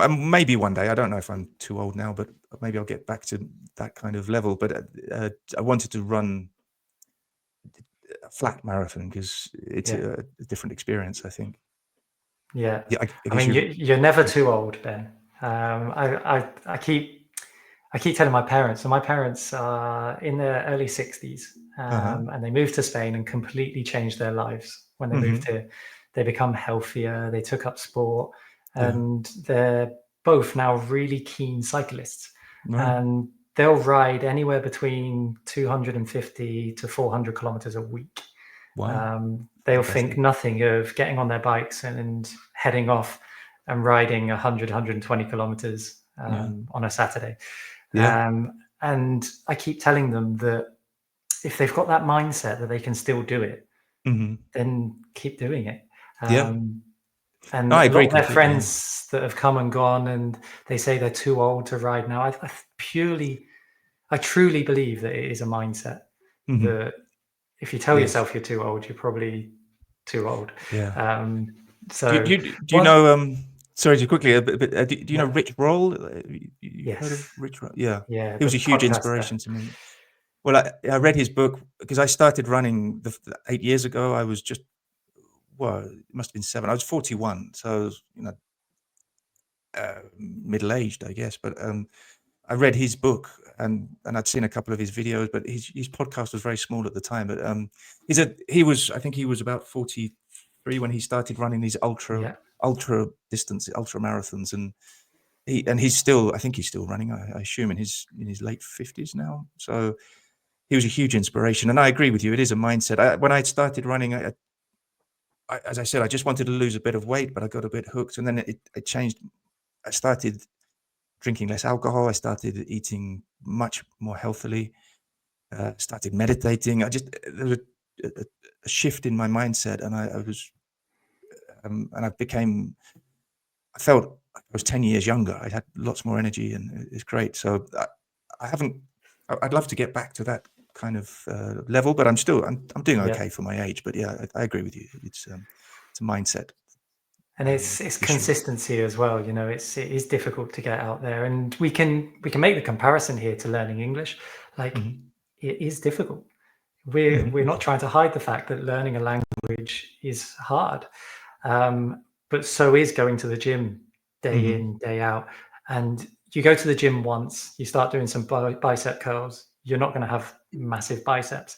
Speaker 3: maybe one day. I don't know if I'm too old now, but maybe I'll get back to that kind of level. But I wanted to run a flat marathon because it's
Speaker 2: Yeah.
Speaker 3: a different experience, I think.
Speaker 2: Yeah.
Speaker 3: Yeah, I
Speaker 2: I
Speaker 3: guess
Speaker 2: mean, you're never too old, Ben. I keep telling my parents, and my parents are in their early 60s, and they moved to Spain and completely changed their lives when they moved here. They become healthier, they took up sport, and they're both now really keen cyclists.
Speaker 3: Right.
Speaker 2: And they'll ride anywhere between 250 to 400 kilometers a week.
Speaker 3: Wow.
Speaker 2: They'll
Speaker 3: Fantastic.
Speaker 2: think nothing of getting on their bikes and heading off and riding 100, 120 kilometers on a Saturday.
Speaker 3: Yeah.
Speaker 2: And I keep telling them that if they've got that mindset that they can still do it, then keep doing it.
Speaker 3: Yeah.
Speaker 2: And
Speaker 3: No, I
Speaker 2: a lot
Speaker 3: agree
Speaker 2: of their
Speaker 3: completely. Yeah.
Speaker 2: friends that have come and gone, and they say they're too old to ride now. I truly believe that it is a mindset that if you tell
Speaker 3: Yes.
Speaker 2: yourself you're too old, you're probably too old.
Speaker 3: Yeah.
Speaker 2: So
Speaker 3: Do you know? Sorry, to quickly. Do you know
Speaker 2: Yeah.
Speaker 3: Rich Roll? You heard of
Speaker 2: Yes.
Speaker 3: Rich Roll? Yeah.
Speaker 2: Yeah,
Speaker 3: He was
Speaker 2: the
Speaker 3: a huge
Speaker 2: podcaster.
Speaker 3: inspiration to me. Well, I read his book because I started running 8 years ago. I was just, well, it must have been 7. I was 41, so I was, middle aged, I guess. But I read his book and I'd seen a couple of his videos, but his podcast was very small at the time. But I think he was about 43 when he started running these ultra distance, ultra marathons, and he's still, I think he's still running. I assume in his late 50s now. So he was a huge inspiration, and I agree with you. It is a mindset. When I started running, as I said, I just wanted to lose a bit of weight, but I got a bit hooked, and then it changed. I started drinking less alcohol. I started eating much more healthily. Started meditating. There was a shift in my mindset, and I was and I felt I was 10 years younger. I had lots more energy, and it's great. So I'd love to get back to that kind of level, but I'm doing
Speaker 2: Yeah.
Speaker 3: okay for my age. But yeah, I agree with you. It's a mindset.
Speaker 2: And it's
Speaker 3: issue.
Speaker 2: consistency as well. You know, it is difficult to get out there, and we can make the comparison here to learning English. Like, it is difficult. We're not trying to hide the fact that learning a language is hard, but so is going to the gym day in, day out. And you go to the gym once, you start doing some bicep curls, you're not going to have massive biceps.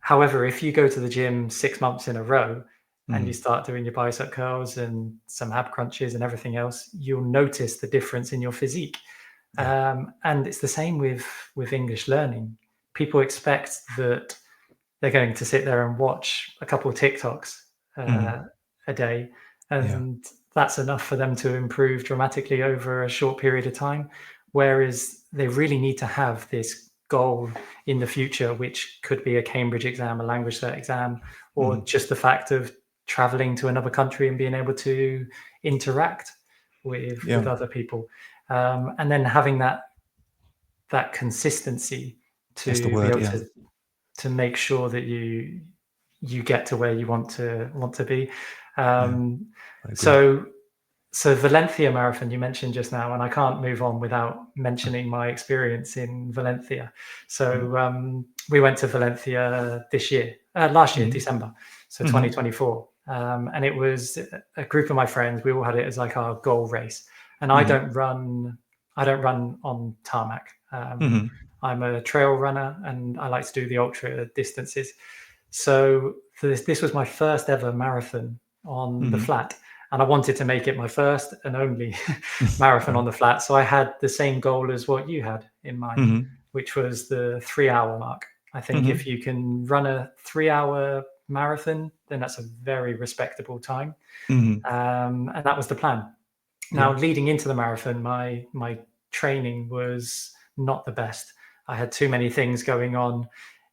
Speaker 2: However, if you go to the gym 6 months in a row and you start doing your bicep curls and some ab crunches and everything else, you'll notice the difference in your physique. And it's the same with English learning. People expect that they're going to sit there and watch a couple of TikToks a day, and that's enough for them to improve dramatically over a short period of time. Whereas they really need to have this goal in the future, which could be a Cambridge exam, a language cert exam, or just the fact of traveling to another country and being able to interact with other people, and then having that consistency to be able to make sure that you get to where you want to be. So Valencia Marathon you mentioned just now, and I can't move on without mentioning my experience in Valencia. So we went to Valencia last year, December, so 2024. And it was a group of my friends. We all had it as like our goal race. And I don't run on tarmac. I'm a trail runner, and I like to do the ultra distances. So this was my first ever marathon on the flat, and I wanted to make it my first and only marathon on the flat. So I had the same goal as what you had in mind, which was the 3-hour mark. I think if you can run a 3-hour marathon, then that's a very respectable time. And that was the plan. Now, leading into the marathon, my training was not the best. I had too many things going on.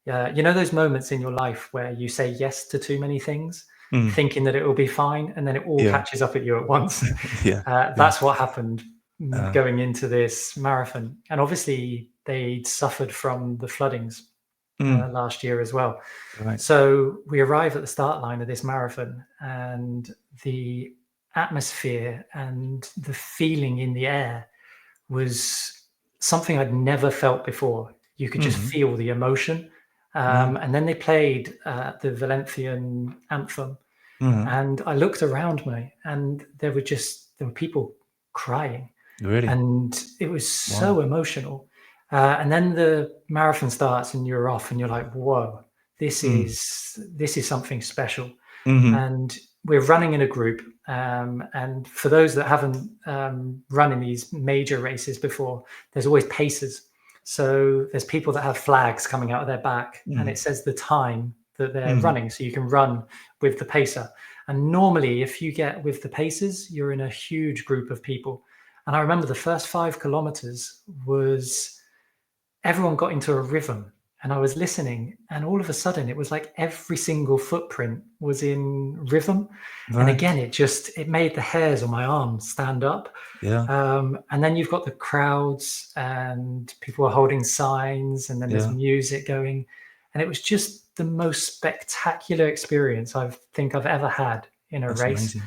Speaker 2: You know those moments in your life where you say yes to too many things, thinking that it will be fine, and then it all catches up at you at once. That's what happened going into this marathon. And obviously, they'd suffered from the floodings last year as well. So we arrive at the start line of this marathon, and the atmosphere and the feeling in the air was something I'd never felt before. You could just feel the emotion. And then they played the Valencian anthem, and I looked around me, and there were people crying.
Speaker 3: Really?
Speaker 2: And it was so emotional. And then the marathon starts, and you're off, and you're like, whoa, this is something special. And we're running in a group. And for those that haven't run in these major races before, there's always pacers. So there's people that have flags coming out of their back, and it says the time that they're running. So you can run with the pacer. And normally, if you get with the pacers, you're in a huge group of people. And I remember the first 5 kilometers was everyone got into a rhythm, and I was listening, and all of a sudden it was like every single footprint was in rhythm. And again, it made the hairs on my arms stand up. And then you've got the crowds, and people are holding signs, and then there's music going, and it was just the most spectacular experience I think I've ever had in a race.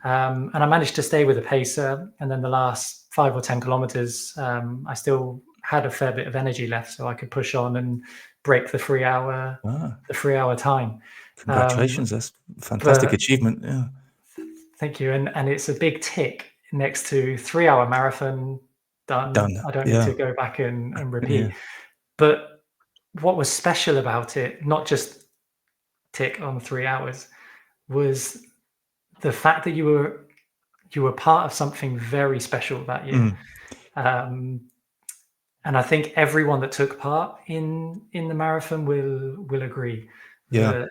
Speaker 2: And I managed to stay with the pacer, and then the last 5 or 10 kilometers, I still had a fair bit of energy left, so I could push on and break the 3-hour time.
Speaker 3: Congratulations. That's a fantastic achievement.
Speaker 2: Thank you. And it's a big tick next to 3-hour marathon done. I don't need to go back and repeat. But what was special about it, not just tick on 3 hours, was the fact that you were part of something very special that year. And I think everyone that took part in the marathon will agree that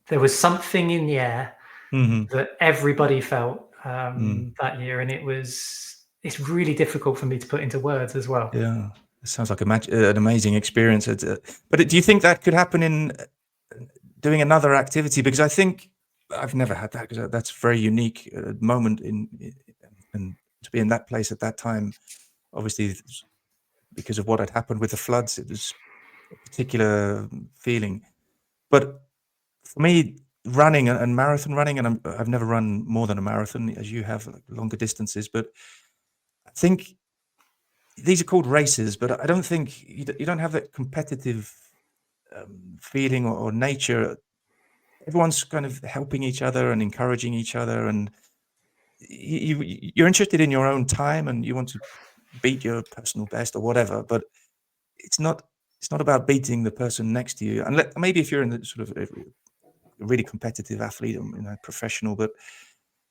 Speaker 2: there was something in the air that everybody felt that year, and it's really difficult for me to put into words as well.
Speaker 3: Yeah, it sounds like an amazing experience. But do you think that could happen in doing another activity? Because I think I've never had that, because that's a very unique moment and to be in that place at that time, obviously because of what had happened with the floods, it was a particular feeling. But for me, running and marathon running, and I've never run more than a marathon, as you have, like longer distances, but I think these are called races, but I don't think you don't have that competitive feeling or nature. Everyone's kind of helping each other and encouraging each other, and you're interested in your own time and you want to beat your personal best or whatever, but it's not about beating the person next to you. And maybe if you're in the sort of a really competitive athlete, professional, but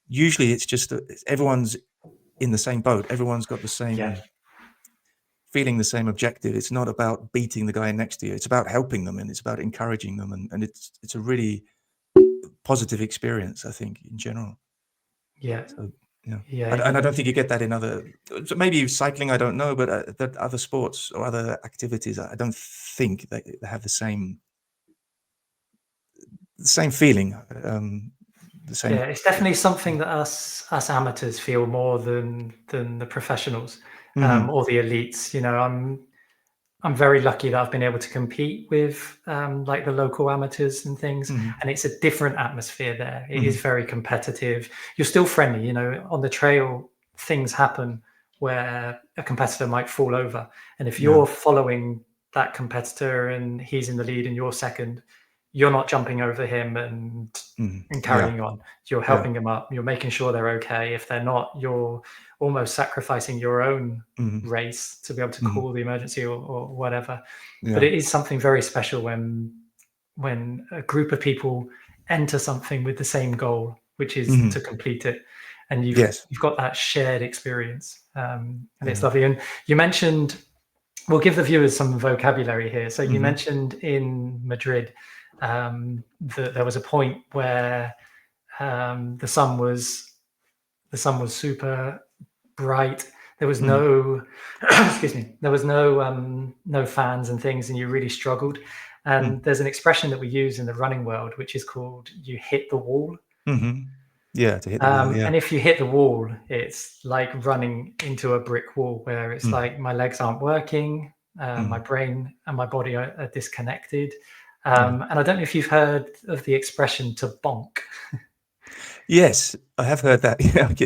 Speaker 3: usually it's just everyone's in the same boat. Everyone's got the same feeling, the same objective. It's not about beating the guy next to you. It's about helping them, and it's about encouraging them, and it's a really positive experience, I think, in general. So, and I don't think you get that in other, so maybe cycling, I don't know, but that other sports or other activities, I don't think they have the same feeling. The same.
Speaker 2: Yeah, it's definitely something that us amateurs feel more than the professionals or the elites. You know, I'm very lucky that I've been able to compete with like the local amateurs and things, and it's a different atmosphere there. It is very competitive. You're still friendly, you know. On the trail, things happen where a competitor might fall over, and if you're following that competitor and he's in the lead and you're second, you're not jumping over him and carrying on. You're helping them up. You're making sure they're okay. If they're not, you're almost sacrificing your own race to be able to call the emergency or whatever. But it is something very special when a group of people enter something with the same goal, which is to complete it. And you've got that shared experience. And it's lovely. And you mentioned, we'll give the viewers some vocabulary here. So you mentioned in Madrid, that there was a point where the sun was super bright. There was no excuse me, there was no fans and things, and you really struggled. And there's an expression that we use in the running world which is called "you hit the wall."
Speaker 3: To hit the wall.
Speaker 2: And if you hit the wall, it's like running into a brick wall, where it's like my legs aren't working, my brain and my body are disconnected. And I don't know if you've heard of the expression "to bonk."
Speaker 3: Yes, I have heard that.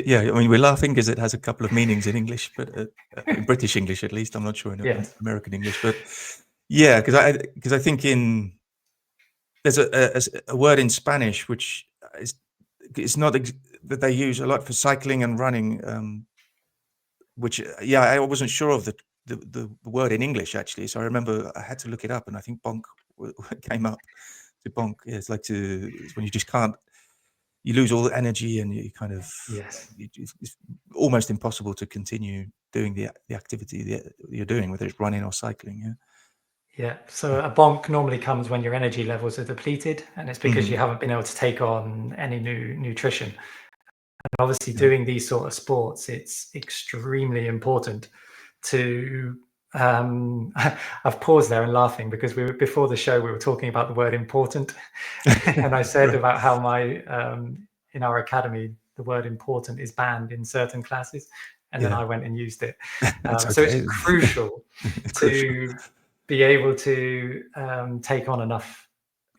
Speaker 3: Yeah. I mean, we're laughing because it has a couple of meanings in English, but in British English, at least. I'm not sure in American English, but yeah, because I think there's a word in Spanish which is not that they use a lot for cycling and running, which I wasn't sure of the word in English, actually. So I remember I had to look it up, and I think bonk came up. To bonk, it's like it's when you just can't. You lose all the energy, and you kind of it's almost impossible to continue doing the activity that you're doing, whether it's running or cycling.
Speaker 2: So a bonk normally comes when your energy levels are depleted, and it's because you haven't been able to take on any new nutrition. And obviously, doing these sort of sports, it's extremely important to. I've paused there and laughing because before the show we were talking about the word important, and I said about how in our academy the word important is banned in certain classes, and then I went and used it. So it's crucial to be able to take on enough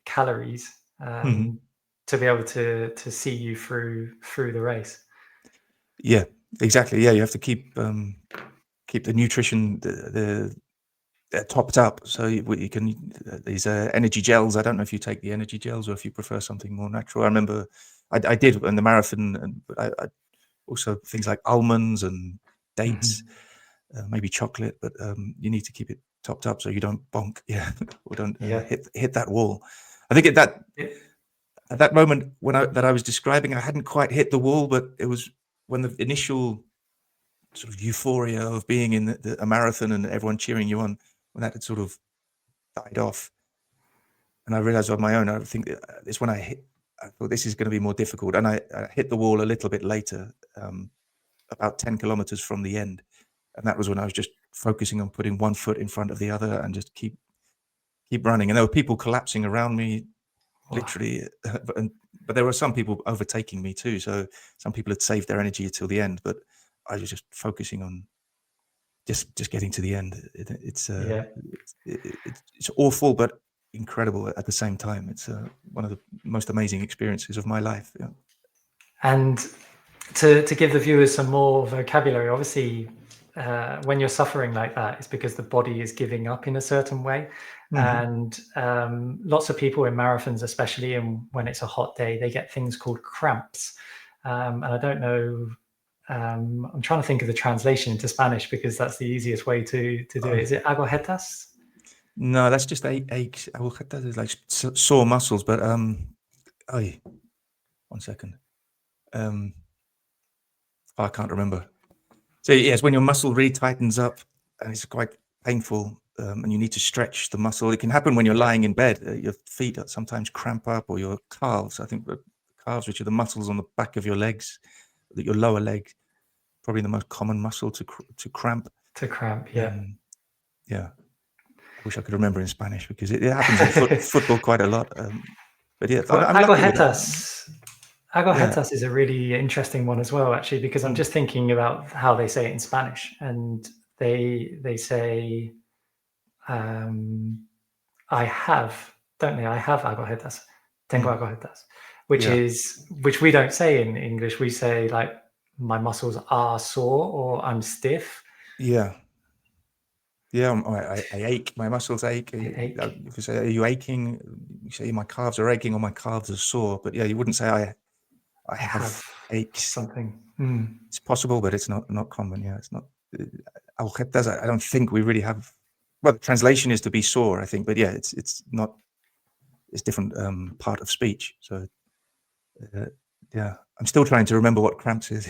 Speaker 2: calories to be able to see you through the race.
Speaker 3: Yeah, exactly. Yeah, you have to keep the nutrition the topped up, so you can these energy gels. I don't know if you take the energy gels or if you prefer something more natural. I remember I did in the marathon, but I also things like almonds and dates, maybe chocolate, but you need to keep it topped up so you don't bonk, or don't hit that wall. I think at that moment that I was describing, I hadn't quite hit the wall, but it was when the initial sort of euphoria of being in a marathon and everyone cheering you on, when that had sort of died off, and I realized on my own, I think it's when I thought this is going to be more difficult, and I hit the wall a little bit later, about 10 kilometers from the end, and that was when I was just focusing on putting one foot in front of the other and just keep running, and there were people collapsing around me. literally. But there were some people overtaking me too. So some people had saved their energy till the end, but I was just focusing on just getting to the end. It's awful, but incredible at the same time. It's one of the most amazing experiences of my life. Yeah.
Speaker 2: And to give the viewers some more vocabulary, obviously, when you're suffering like that, it's because the body is giving up in a certain way. And lots of people in marathons, especially, and when it's a hot day, they get things called cramps. And I don't know. I'm trying to think of the translation into Spanish because that's the easiest way to do it. Is it agujetas?
Speaker 3: No, that's just aches. Agujetas is like sore muscles, but 1 second. I can't remember. So yes, when your muscle really tightens up and it's quite painful, and you need to stretch the muscle. It can happen when you're lying in bed. Your feet sometimes cramp up, or your calves. I think the calves, which are the muscles on the back of your legs, your lower leg, probably the most common muscle to cramp.
Speaker 2: To cramp, yeah.
Speaker 3: Yeah. I wish I could remember in Spanish because it happens in football quite a lot. But yeah,
Speaker 2: well,
Speaker 3: I'm lucky with it.
Speaker 2: Agujetas is a really interesting one as well, actually, because I'm just thinking about how they say it in Spanish, and they say, I have, don't they? I have agujetas, tengo agujetas, which we don't say in English. We say like my muscles are sore or I'm stiff.
Speaker 3: Yeah. I ache. My muscles ache. If you say, are you aching? You say my calves are aching or my calves are sore. But yeah, you wouldn't say I have aches.
Speaker 2: Something.
Speaker 3: It's possible, but it's not common. Yeah, it's not. Agujetas, I don't think we really have. Well, the translation is to be sore, I think. But yeah, it's not. It's different part of speech. So yeah, I'm still trying to remember what cramps is.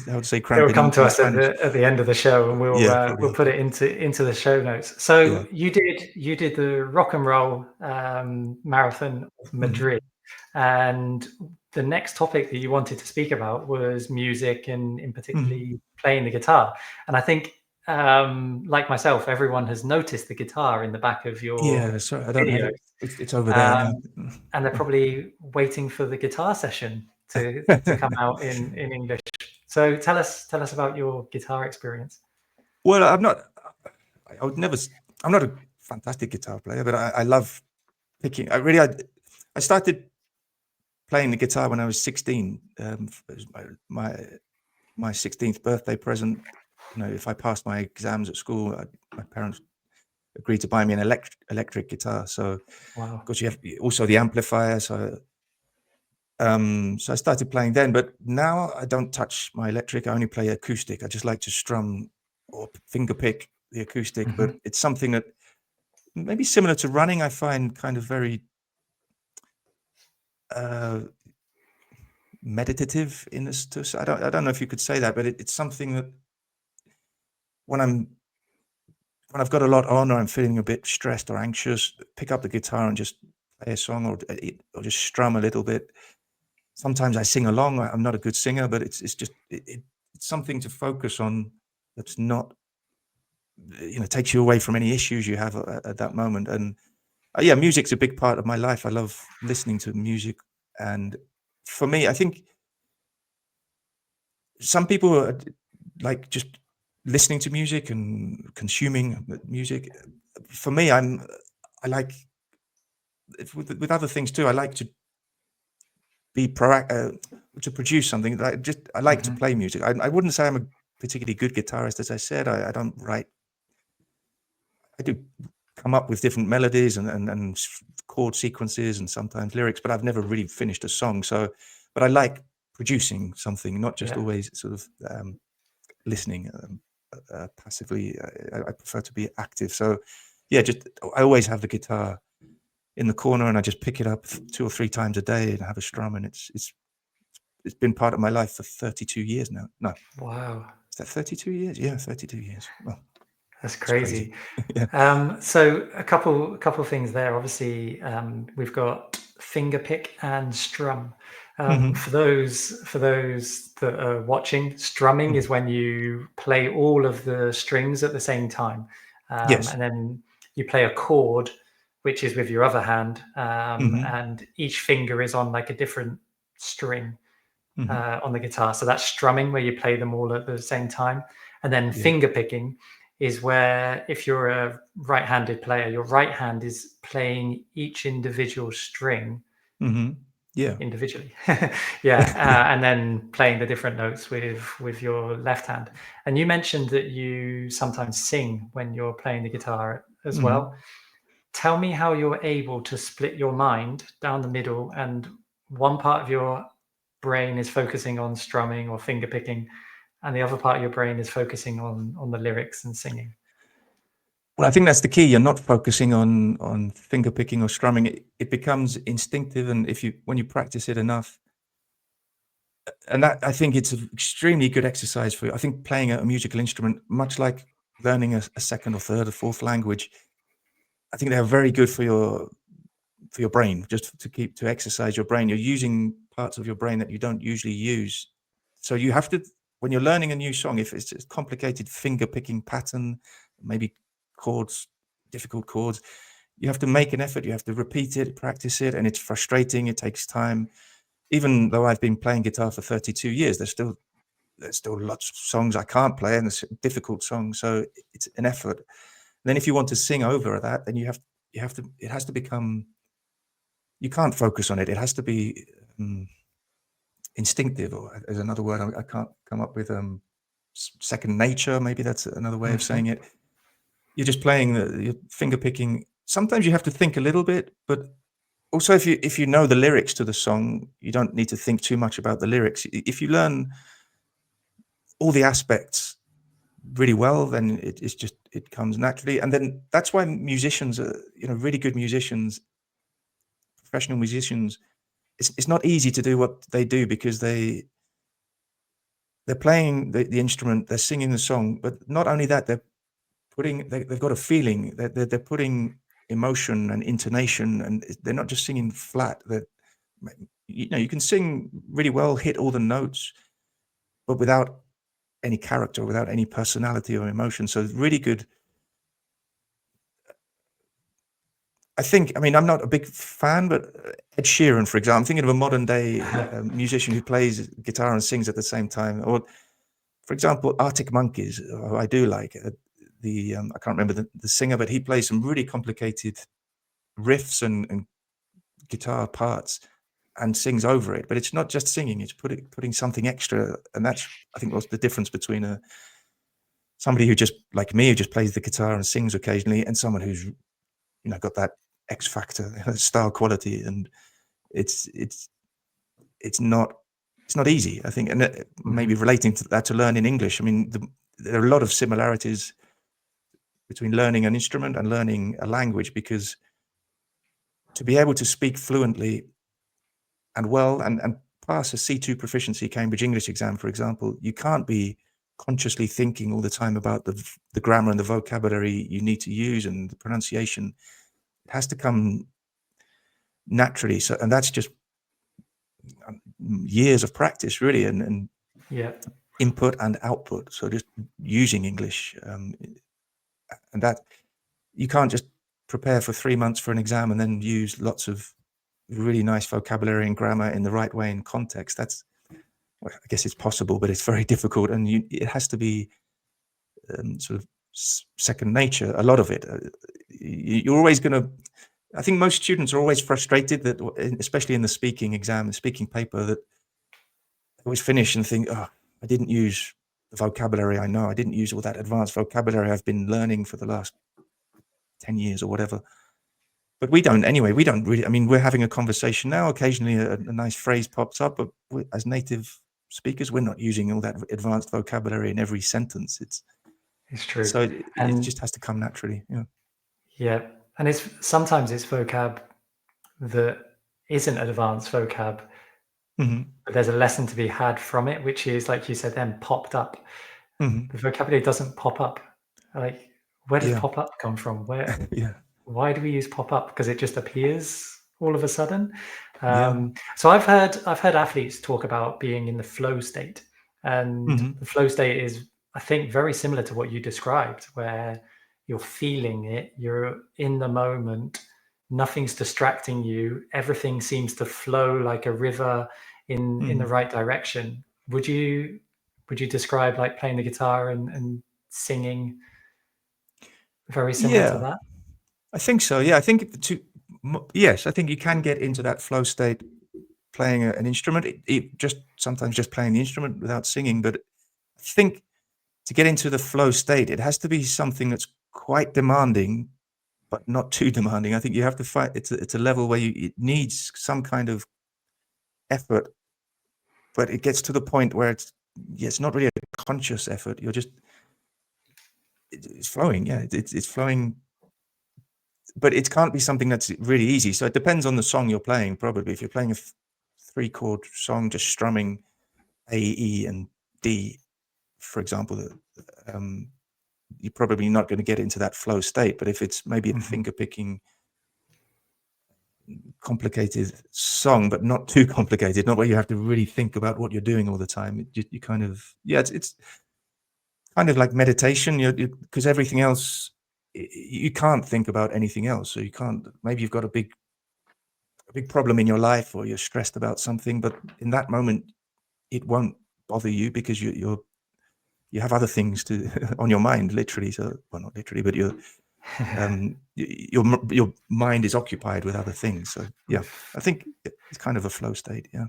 Speaker 3: How to say cramp?
Speaker 2: It will come to us at the end of the show, and we'll put it into the show notes. So you did the rock and roll marathon of Madrid, and the next topic that you wanted to speak about was music, and in particularly playing the guitar. And I think, like myself, everyone has noticed the guitar in the back of your
Speaker 3: sorry, I don't have it. It's over there,
Speaker 2: and they're probably waiting for the guitar session to come out in English. So tell us about your guitar experience.
Speaker 3: Well, I'm not a fantastic guitar player, but I love picking. I started playing the guitar when I was 16. My 16th birthday present. You know, if I passed my exams at school, my parents agreed to buy me an electric guitar. So, because you have also the amplifier. So I started playing then, but now I don't touch my electric. I only play acoustic. I just like to strum or finger pick the acoustic, but it's something that maybe similar to running. I find kind of very meditative in this. I don't know if you could say that, but it's something that when I've got a lot on, or I'm feeling a bit stressed or anxious, pick up the guitar and just play a song or just strum a little bit. Sometimes I sing along. I'm not a good singer, but it's just it's something to focus on that's not, takes you away from any issues you have at that moment. And music's a big part of my life. I love listening to music, and for me, I think some people are like just listening to music and consuming music. For me, I like with other things too. I like to be proactive, to produce something. I like to play music. I wouldn't say I'm a particularly good guitarist, as I said. I don't write. I do come up with different melodies and chord sequences and sometimes lyrics, but I've never really finished a song. But I like producing something, not just always sort of listening passively. I prefer to be active. So I always have the guitar in the corner, and I just pick it up 2 or 3 times a day and have a strum, and it's been part of my life for 32 years now. No.
Speaker 2: Wow.
Speaker 3: Is that 32 years? Yeah, 32 years. Well,
Speaker 2: that's crazy.
Speaker 3: Yeah.
Speaker 2: So a couple of things there. Obviously, we've got finger pick and strum. For those that are watching, strumming is when you play all of the strings at the same time,
Speaker 3: Yes.
Speaker 2: and then you play a chord which is with your other hand,
Speaker 3: hmm
Speaker 2: and each finger is on like a different string
Speaker 3: hmm
Speaker 2: on the guitar. So that's strumming, where you play them all at the same time. And then
Speaker 3: Yeah.
Speaker 2: finger picking is where, if you're a right-handed player, your right hand is playing each individual string
Speaker 3: hmm Yeah.
Speaker 2: individually. Yeah, and then playing the different notes with your left hand. And you mentioned that you sometimes sing when you're playing the guitar as
Speaker 3: hmm
Speaker 2: well. Tell me how you're able to split your mind down the middle, and one part of your brain is focusing on strumming or finger picking, and the other part of your brain is focusing on the lyrics and singing.
Speaker 3: Well, I think that's the key. You're not focusing on finger picking or strumming. It becomes instinctive, and when you practice it enough, and that, I think it's an extremely good exercise for you. I think playing a musical instrument, much like learning a second or third or fourth language, I think they're very good for your brain, just to exercise your brain. You're using parts of your brain that you don't usually use. So you have to, when you're learning a new song, if it's a complicated finger picking pattern, maybe chords, difficult chords, you have to make an effort. You have to repeat it, practice it, and it's frustrating. It takes time. Even though I've been playing guitar for 32 years, there's still lots of songs I can't play, and it's difficult songs. So it's an effort. Then if you want to sing over that, then you have to. It has to become. You can't focus on it. It has to be instinctive, or there's another word I can't come up with. Second nature, maybe that's another way of saying it. You're just playing you're finger picking. Sometimes you have to think a little bit, but also if you know the lyrics to the song, you don't need to think too much about the lyrics. If you learn all the aspects really well, then it comes naturally. And then that's why musicians are, really good musicians, professional musicians, it's not easy to do what they do, because they're playing the instrument, they're singing the song, but not only that, they've got a feeling, they're putting emotion and intonation, and they're not just singing flat. That you can sing really well, hit all the notes, but without any character, without any personality or emotion. So it's really good. I mean, I'm not a big fan, but Ed Sheeran, for example, I'm thinking of a modern day musician who plays guitar and sings at the same time. Or, for example, Arctic Monkeys, who I do like. I can't remember the singer, but he plays some really complicated riffs and guitar parts and sings over it. But it's not just singing; it's putting something extra, and that's, I think, what's the difference between somebody who just, like me, who just plays the guitar and sings occasionally, and someone who's got that X factor, style quality. And it's not easy, I think. And maybe relating to that, to learning English, I mean, there are a lot of similarities between learning an instrument and learning a language, because to be able to speak fluently and well, and pass a C2 proficiency Cambridge English exam, for example, you can't be consciously thinking all the time about the grammar and the vocabulary you need to use and the pronunciation. It has to come naturally. So, and that's just years of practice, really, and
Speaker 2: Yeah.
Speaker 3: input and output. So just using English, and that you can't just prepare for 3 months for an exam and then use lots of really nice vocabulary and grammar in the right way in context. Well, I guess it's possible, but it's very difficult, and it has to be sort of second nature. A lot of it, you're always going to. I think most students are always frustrated that, especially in the speaking exam, the speaking paper, that they always finish and think, "Oh, I didn't use the vocabulary I know. I didn't use all that advanced vocabulary I've been learning for the last 10 years or whatever." But we don't anyway. We don't really. I mean, we're having a conversation now. Occasionally, a nice phrase pops up, but as native speakers, we're not using all that advanced vocabulary in every sentence.
Speaker 2: It's true.
Speaker 3: So it just has to come naturally. Yeah.
Speaker 2: Yeah. And sometimes it's vocab that isn't advanced vocab, but there's a lesson to be had from it, which is, like you said, then popped up. The vocabulary doesn't pop up. Like, where does pop up come from? Where?
Speaker 3: Yeah.
Speaker 2: Why do we use pop up? Because it just appears all of a sudden.
Speaker 3: Yeah.
Speaker 2: So I've heard athletes talk about being in the flow state, and the flow state is, I think, very similar to what you described, where you're feeling it, you're in the moment, nothing's distracting you, everything seems to flow like a river in the right direction. Would you describe like playing the guitar and singing very similar to
Speaker 3: Yeah,
Speaker 2: that?
Speaker 3: I think so. Yeah, I think yes, I think you can get into that flow state playing an instrument. It just sometimes just playing the instrument without singing. But I think to get into the flow state, it has to be something that's quite demanding, but not too demanding. I think you have to find it's a level where it needs some kind of effort, but it gets to the point where it's not really a conscious effort. You're just it's flowing. Yeah, it's flowing. But it can't be something that's really easy. So it depends on the song you're playing, probably. If you're playing a 3-chord song, just strumming A, E, and D, for example, you're probably not going to get into that flow state. But if it's maybe a finger-picking, complicated song, but not too complicated, not where you have to really think about what you're doing all the time, you kind of, it's kind of like meditation, because everything else, you can't think about anything else. So you can't, maybe you've got a big problem in your life, or you're stressed about something, but in that moment it won't bother you because you have other things to on your mind, literally. So, well, not literally, but your mind is occupied with other things. So yeah, I think it's kind of a flow state. Yeah.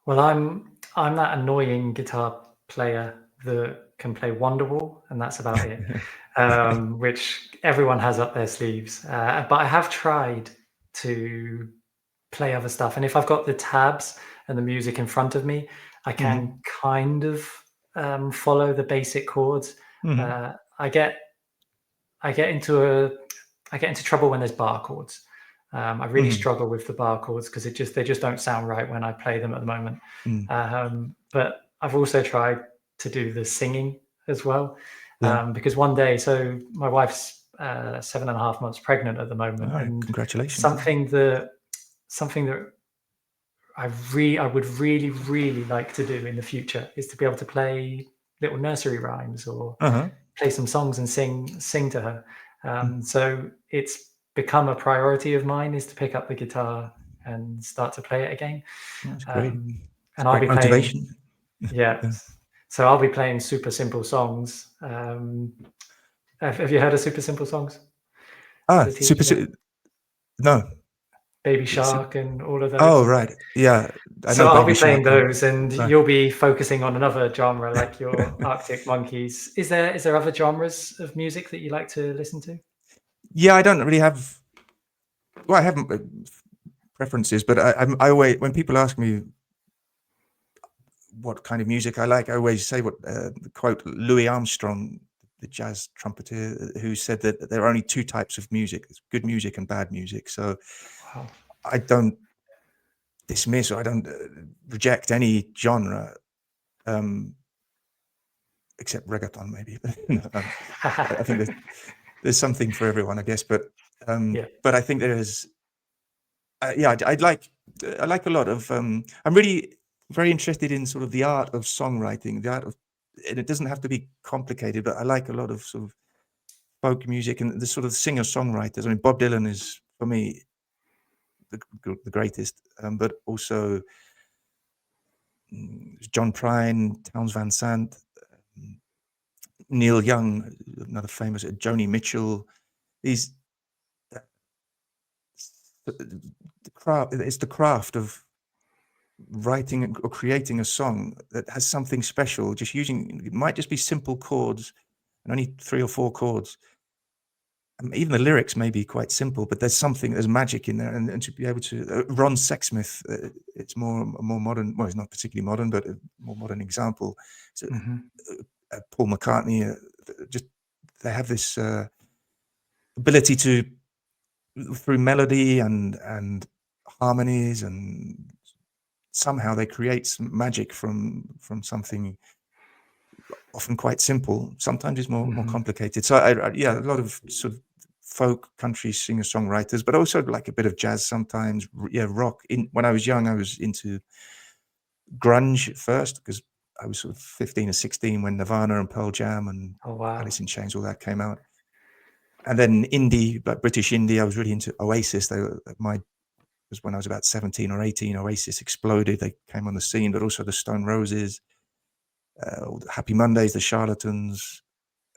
Speaker 2: Well, I'm that annoying guitar player that can play Wonderwall, and that's about it. Which everyone has up their sleeves. But I have tried to play other stuff, and if I've got the tabs and the music in front of me, I can kind of follow the basic chords. I get into trouble when there's bar chords. I really struggle with the bar chords because they just don't sound right when I play them at the moment. But I've also tried to do the singing as well, because one day, so my wife's 7.5 months pregnant at the moment, and
Speaker 3: congratulations.
Speaker 2: something that I would really, really like to do in the future is to be able to play little nursery rhymes or play some songs and sing to her. So it's become a priority of mine, is to pick up the guitar and start to play it again.
Speaker 3: That's great.
Speaker 2: And I'll be
Speaker 3: motivation.
Speaker 2: playing, yeah. So I'll be playing super simple songs. Have you heard of Super Simple Songs?
Speaker 3: No.
Speaker 2: Baby Shark and all of those.
Speaker 3: Oh, right. Yeah.
Speaker 2: So I'll be playing those, and you'll be focusing on another genre like your Arctic Monkeys. Is there other genres of music that you like to listen to?
Speaker 3: Yeah, I don't really have. Well, I have preferences, but I always, when people ask me what kind of music I like, I always say what quote Louis Armstrong, the jazz trumpeter, who said that there are only 2 types of music: it's good music and bad music. So I don't dismiss, or I don't reject any genre, except reggaeton, maybe. I think there's something for everyone, I guess. But but I think there is. I like a lot of. I'm really very interested in sort of the art of songwriting, and it doesn't have to be complicated, but I like a lot of sort of folk music and the sort of singer-songwriters. I mean, Bob Dylan is, for me, the greatest, but also John Prine, Townes Van Sant, Neil Young, another famous, Joni Mitchell. These it's the craft of writing or creating a song that has something special. Just using, it might just be simple chords and only 3 or 4 chords. Even the lyrics may be quite simple, but there's magic in there, and to be able to Ron Sexsmith, it's more modern. Well, it's not particularly modern, but a more modern example. So, Paul McCartney, just they have this ability to, through melody and harmonies, and somehow they create some magic from something often quite simple. Sometimes it's more complicated. So a lot of sort of folk, country singer-songwriters, but also like a bit of jazz sometimes. Rock. When I was young, I was into grunge first, because I was sort of 15 or 16 when Nirvana and Pearl Jam and Alice in Chains, all that came out. And then indie, like British indie, I was really into Oasis. Was when I was about 17 or 18. Oasis exploded. They came on the scene, but also the Stone Roses, Happy Mondays, the Charlatans,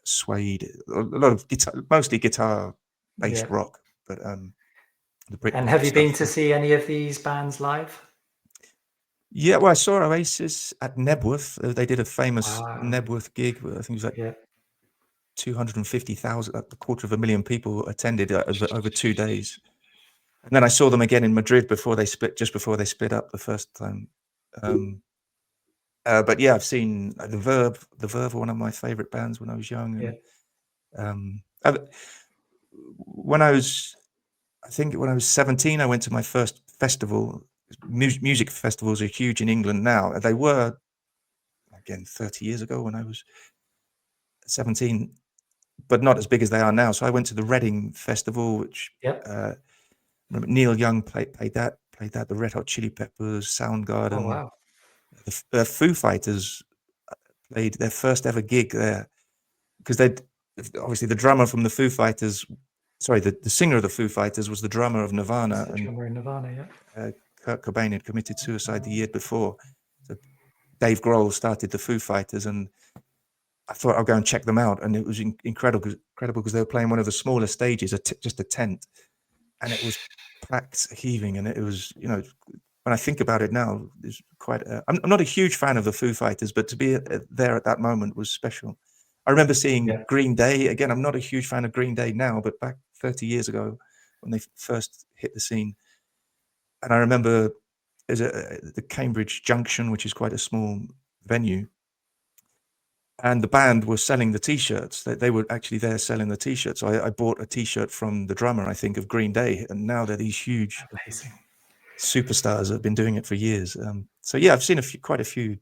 Speaker 3: Suede, a lot of guitar, mostly guitar-based rock. But the Britpop
Speaker 2: And have you
Speaker 3: stuff,
Speaker 2: been to see any of these bands live?
Speaker 3: Yeah, well, I saw Oasis at Nebworth. They did a famous
Speaker 2: Wow.
Speaker 3: Nebworth gig. I think it was like
Speaker 2: Yeah.
Speaker 3: 250,000, a quarter of a million people attended over 2 days. And then I saw them again in Madrid just before they split up the first time. But yeah, I've seen the Verve. The Verve were one of my favorite bands when I was young. And, when I was 17, I went to my first festival. Music festivals are huge in England now. They were, again, 30 years ago when I was 17, but not as big as they are now. So I went to the Reading Festival, which Neil Young played that. The Red Hot Chili Peppers, Soundgarden.
Speaker 2: Oh, wow.
Speaker 3: The Foo Fighters played their first ever gig there, because obviously the drummer from the Foo Fighters, the singer of the Foo Fighters was the drummer of Nirvana.
Speaker 2: The drummer in Nirvana, yeah.
Speaker 3: Kurt Cobain had committed suicide the year before. So Dave Grohl started the Foo Fighters, and I thought I'll go and check them out. And it was incredible because they were playing one of the smaller stages, just a tent, and it was packed, heaving. And it was, when I think about it now, it's quite. I'm not a huge fan of the Foo Fighters, but to be there at that moment was special. I remember seeing Green Day. Again, I'm not a huge fan of Green Day now, but back 30 years ago when they first hit the scene, and I remember there's the Cambridge Junction, which is quite a small venue, and the band was selling the T-shirts. They were actually there selling the T-shirts. So I bought a T-shirt from the drummer, I think, of Green Day, and now they're these huge superstars that have been doing it for years. So yeah, I've seen quite a few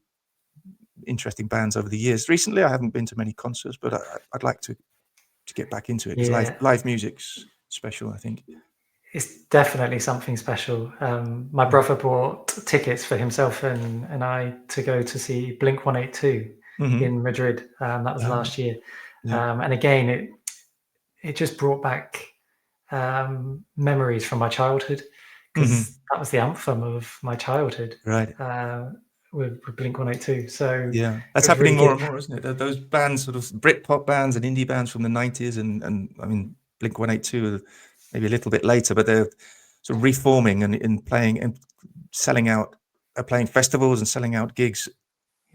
Speaker 3: interesting bands over the years. Recently, I haven't been to many concerts, but I'd like to get back into it. Because live music's special, I think.
Speaker 2: It's definitely something special. My brother bought tickets for himself and I to go to see Blink 182 in Madrid. That was last year. And again, it just brought back memories from my childhood, because that was the anthem of my childhood.
Speaker 3: Right.
Speaker 2: With Blink 182. So
Speaker 3: yeah, that's happening more and more, isn't it? Those bands, sort of Britpop bands and indie bands from the 90s, and I mean, Blink 182 maybe a little bit later, but they're sort of reforming and playing and selling out, playing festivals and selling out gigs.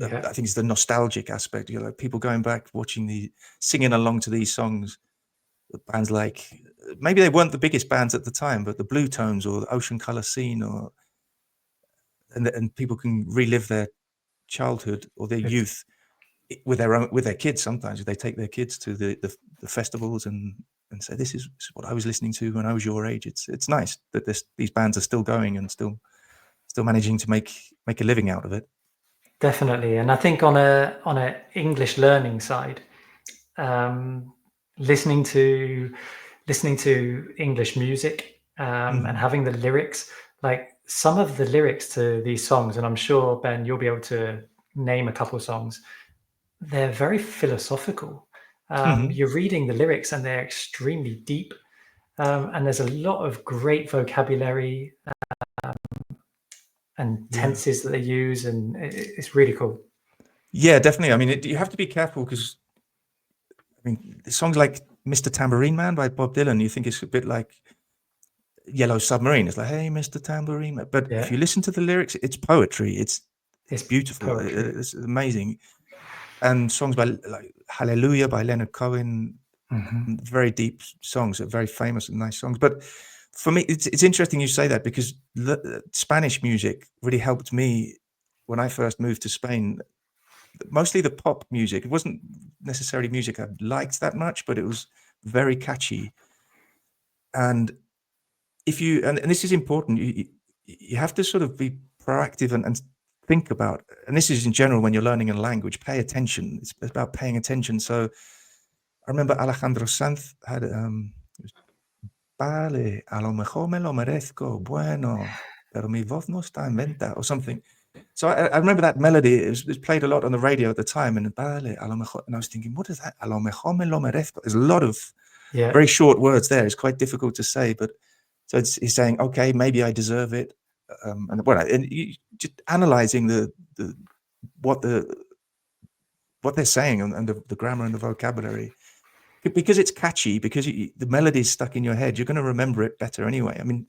Speaker 3: I think it's the nostalgic aspect. People going back, singing along to these songs. Bands like, maybe they weren't the biggest bands at the time, but the Blue Tones or the Ocean Colour Scene, and people can relive their childhood or their youth with their kids. Sometimes they take their kids to the festivals and say, this is what I was listening to when I was your age. It's nice that these bands are still going and still managing to make a living out of it.
Speaker 2: Definitely. And I think on a English learning side, listening to English music and having the lyrics, like some of the lyrics to these songs, and I'm sure, Ben, you'll be able to name a couple of songs, they're very philosophical. You're reading the lyrics and they're extremely deep, and there's a lot of great vocabulary and tenses that they use, and it's really cool.
Speaker 3: Yeah, definitely. I mean, you have to be careful, because songs like Mr. Tambourine Man by Bob Dylan, you think it's a bit like Yellow Submarine. It's like, hey, Mr. Tambourine Man. But if you listen to the lyrics, it's poetry. It's beautiful. It's amazing. And songs like Hallelujah by Leonard Cohen, very deep songs, very famous and nice songs. But for me, it's interesting you say that, because the Spanish music really helped me when I first moved to Spain. Mostly the pop music. It wasn't necessarily music I liked that much, but it was very catchy. And and this is important, you have to sort of be proactive and think about, and this is in general when you're learning a language, pay attention. It's about paying attention. So I remember Alejandro Sanz had vale, a lo mejor me lo merezco, bueno, pero mi voz no está en venta, or something. So I remember that melody. It was played a lot on the radio at the time, and vale, a lo mejor, and I was thinking, what is that? A lo mejor me lo merezco. There's a lot of
Speaker 2: Yeah.
Speaker 3: very short words there. It's quite difficult to say, but so he's saying, okay, maybe I deserve it. And you just analyzing what they're saying and the grammar and the vocabulary, because it's catchy, because the melody's stuck in your head, you're going to remember it better anyway. I mean,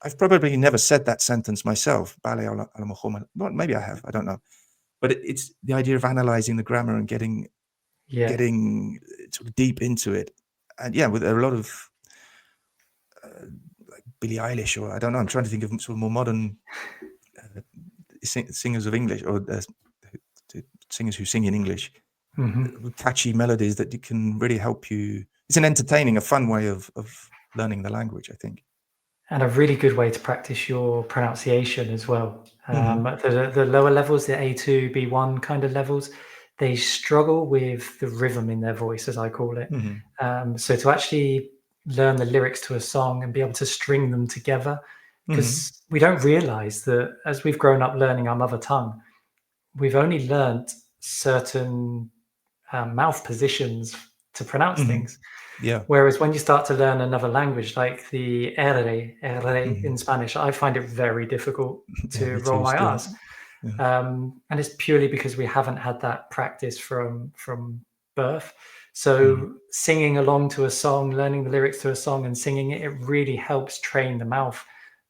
Speaker 3: I've probably never said that sentence myself. Well, maybe I have, I don't know. But it's the idea of analyzing the grammar and getting sort of deep into it. And yeah, with a lot of like Billie Eilish, or I don't know, I'm trying to think of sort of more modern singers of English, or singers who sing in English, with catchy melodies that can really help you. It's an entertaining, a fun way of learning the language, I think.
Speaker 2: And a really good way to practice your pronunciation as well. The lower levels, the A2, B1 kind of levels, they struggle with the rhythm in their voice, as I call it. So to actually learn the lyrics to a song and be able to string them together, because we don't realize that as we've grown up learning our mother tongue, we've only learnt certain mouth positions to pronounce things.
Speaker 3: Yeah.
Speaker 2: Whereas when you start to learn another language, like the R in Spanish, I find it very difficult to roll my R's. And it's purely because we haven't had that practice from birth. So singing along to a song, learning the lyrics to a song and singing it, it really helps train the mouth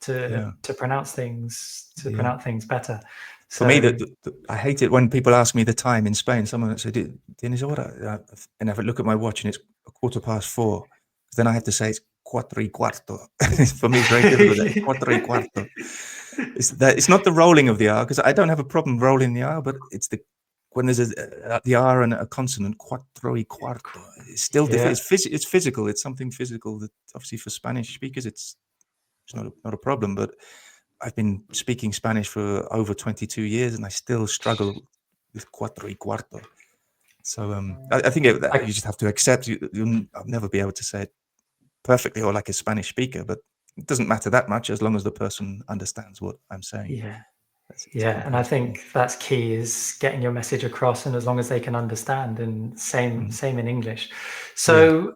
Speaker 2: to pronounce things, pronounce things better.
Speaker 3: For me, I hate it when people ask me the time in Spain. Someone said, "Tienes hora?" And I look at my watch and it's 4:15. Then I have to say it's 4:15. For me, it's very difficult. 4:15. It's not the rolling of the R, because I don't have a problem rolling the R, but it's when there's the R and a consonant, 4:15. It's still different. It's physical. It's something physical that obviously for Spanish speakers it's not a problem, but I've been speaking Spanish for over 22 years and I still struggle with 4:15. So I think you just have to accept I'll never be able to say it perfectly or like a Spanish speaker, but it doesn't matter that much as long as the person understands what I'm saying.
Speaker 2: And I think that's key, is getting your message across, and as long as they can understand, and same in English. So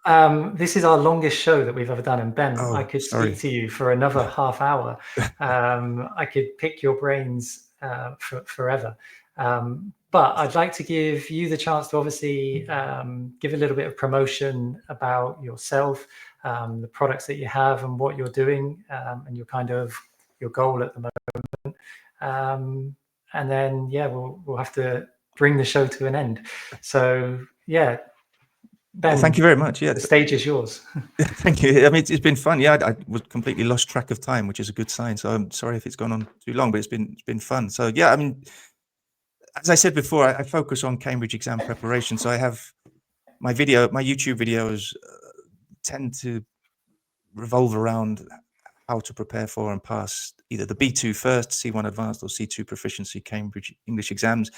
Speaker 2: this is our longest show that we've ever done, and Ben, I could speak to you for another half hour. I could pick your brains forever, but I'd like to give you the chance to obviously give a little bit of promotion about yourself, the products that you have and what you're doing, and your goal at the moment. And then we'll have to bring the show to an end. So Ben,
Speaker 3: well, thank you very much.
Speaker 2: The stage is yours.
Speaker 3: Thank you. I mean, it's been fun. I was completely lost track of time, which is a good sign. So I'm sorry if it's gone on too long, but it's been fun. So I mean, as I said before, I focus on Cambridge exam preparation. So I have my YouTube videos tend to revolve around how to prepare for and pass either the B2 first, C1 advanced, or C2 proficiency Cambridge English exams.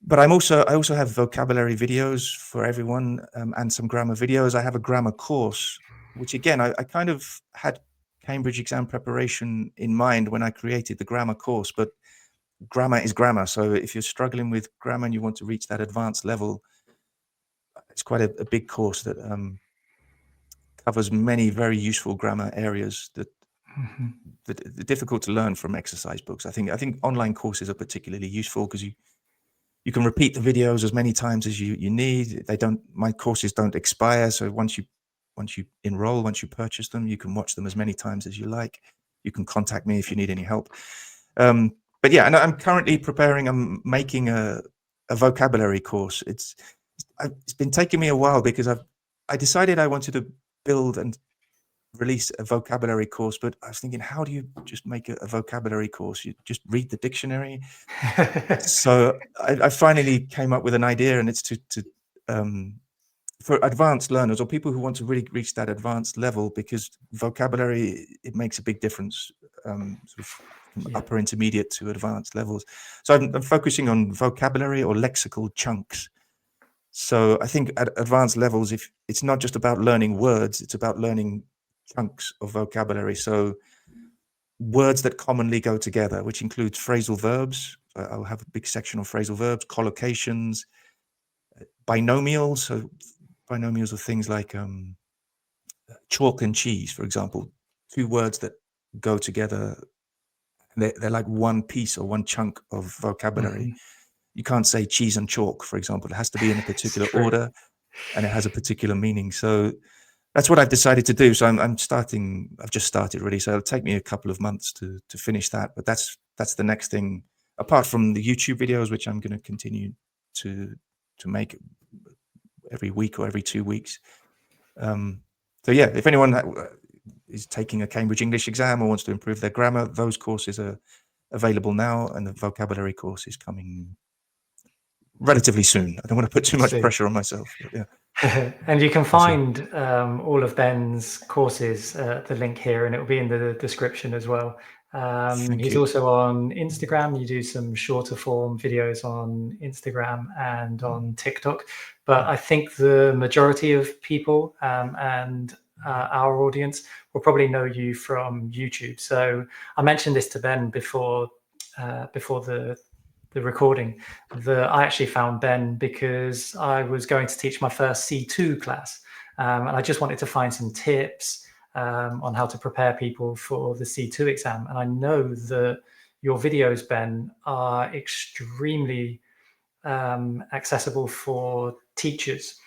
Speaker 3: But I also have vocabulary videos for everyone, and some grammar videos. I have a grammar course, which again, I kind of had Cambridge exam preparation in mind when I created the grammar course, but grammar is grammar. So if you're struggling with grammar and you want to reach that advanced level, it's quite a big course that covers many very useful grammar areas that are difficult to learn from exercise books. I think online courses are particularly useful because you can repeat the videos as many times as you need. My courses don't expire, so once you enroll, once you purchase them, you can watch them as many times as you like. You can contact me if you need any help. But and I'm currently I'm making a vocabulary course. It's been taking me a while because I decided I wanted to build and release a vocabulary course, but I was thinking, how do you just make a vocabulary course? You just read the dictionary. So I finally came up with an idea, and it's to for advanced learners or people who want to really reach that advanced level, because vocabulary, it makes a big difference, sort of from upper intermediate to advanced levels. So I'm focusing on vocabulary or lexical chunks. So I think at advanced levels, if it's not just about learning words, it's about learning chunks of vocabulary. So words that commonly go together, which includes phrasal verbs. I'll have a big section on phrasal verbs, collocations, binomials, so binomials of things like chalk and cheese, for example, two words that go together. They're like one piece or one chunk of vocabulary.
Speaker 2: Mhm.
Speaker 3: You can't say cheese and chalk, for example. It has to be in a
Speaker 2: It's
Speaker 3: particular
Speaker 2: true.
Speaker 3: order, and it has a particular meaning. So that's what I've decided to do. So I'm starting. I've just started really. So it'll take me a couple of months to finish that. But that's the next thing. Apart from the YouTube videos, which I'm going to continue to make every week or every 2 weeks. So yeah, if anyone is taking a Cambridge English exam or wants to improve their grammar, those courses are available now, and the vocabulary course is coming relatively soon. I don't want to put too much
Speaker 2: See.
Speaker 3: pressure on myself, but yeah.
Speaker 2: And you can
Speaker 3: We'll see.
Speaker 2: find all of Ben's courses, the link here, and it will be in the description as well.
Speaker 3: Thank
Speaker 2: He's
Speaker 3: you.
Speaker 2: also on Instagram. You do some shorter form videos on Instagram and on TikTok. But I think the majority of people and our audience will probably know you from YouTube. So I mentioned this to Ben before the recording, that I actually found Ben because I was going to teach my first C2 class, and I just wanted to find some tips on how to prepare people for the C2 exam. And I know that your videos, Ben, are extremely accessible for teachers,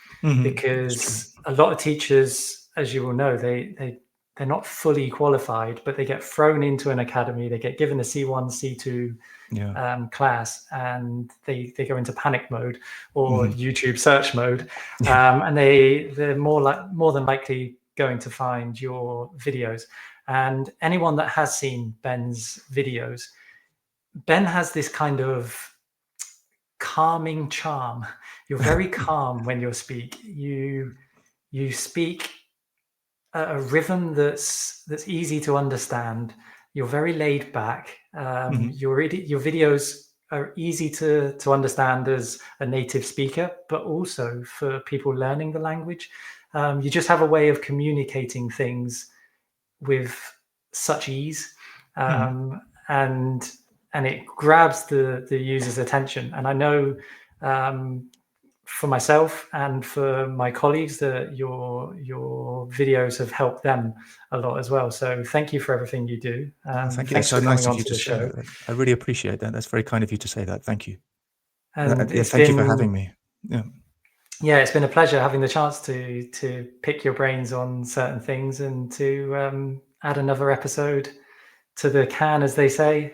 Speaker 2: because a lot of teachers, as you will know, they're not fully qualified, but they get thrown into an academy, they get given a C1, C2 class, and they go into panic mode or YouTube search mode, and they're more than likely going to find your videos. And anyone that has seen Ben's videos, Ben has this kind of calming charm. You're very calm when you speak. You speak a rhythm that's easy to understand. You're very laid back. Your videos are easy to understand as a native speaker, but also for people learning the language. You just have a way of communicating things with such ease, and it grabs the user's attention. And I know for myself and for my colleagues that your videos have helped them a lot as well. So thank you for everything you do.
Speaker 3: Thank you.
Speaker 2: Thanks
Speaker 3: That's so
Speaker 2: for
Speaker 3: nice
Speaker 2: coming
Speaker 3: of
Speaker 2: on
Speaker 3: you
Speaker 2: to
Speaker 3: to
Speaker 2: the
Speaker 3: say
Speaker 2: show.
Speaker 3: that. I really appreciate that. That's very kind of you to say that. Thank you.
Speaker 2: And
Speaker 3: Yeah, thank you for having me.
Speaker 2: Yeah, it's been a pleasure having the chance to pick your brains on certain things and to add another episode to the can, as they say,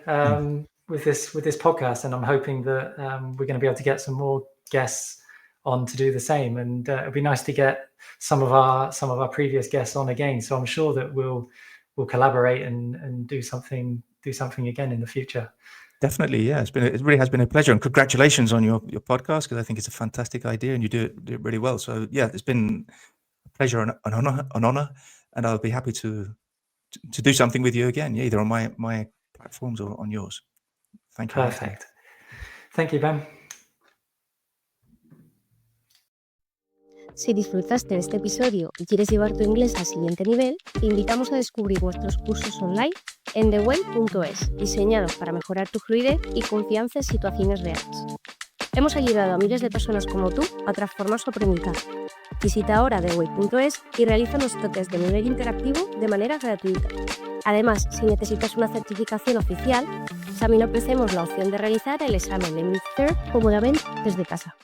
Speaker 2: with this podcast. And I'm hoping that we're going to be able to get some more guests on to do the same. And it'd be nice to get some of our previous guests on again. So I'm sure that we'll collaborate and do something again in the future.
Speaker 3: Definitely, yeah. It really has been a pleasure, and congratulations on your podcast, because I think it's a fantastic idea and you do it really well. So yeah, it's been a pleasure and an honor, and I'll be happy to do something with you again, either on my platforms or on yours. Thank you.
Speaker 2: Perfect. Thank you, Ben.
Speaker 1: Si disfrutaste de este episodio y quieres llevar tu inglés al siguiente nivel, te invitamos a descubrir nuestros cursos online en theway.es, diseñados para mejorar tu fluidez y confianza en situaciones reales. Hemos ayudado a miles de personas como tú a transformar su aprendizaje. Visita ahora theway.es y realiza nuestro test de nivel interactivo de manera gratuita. Además, si necesitas una certificación oficial, también ofrecemos la opción de realizar el examen de MITHER cómodamente desde casa.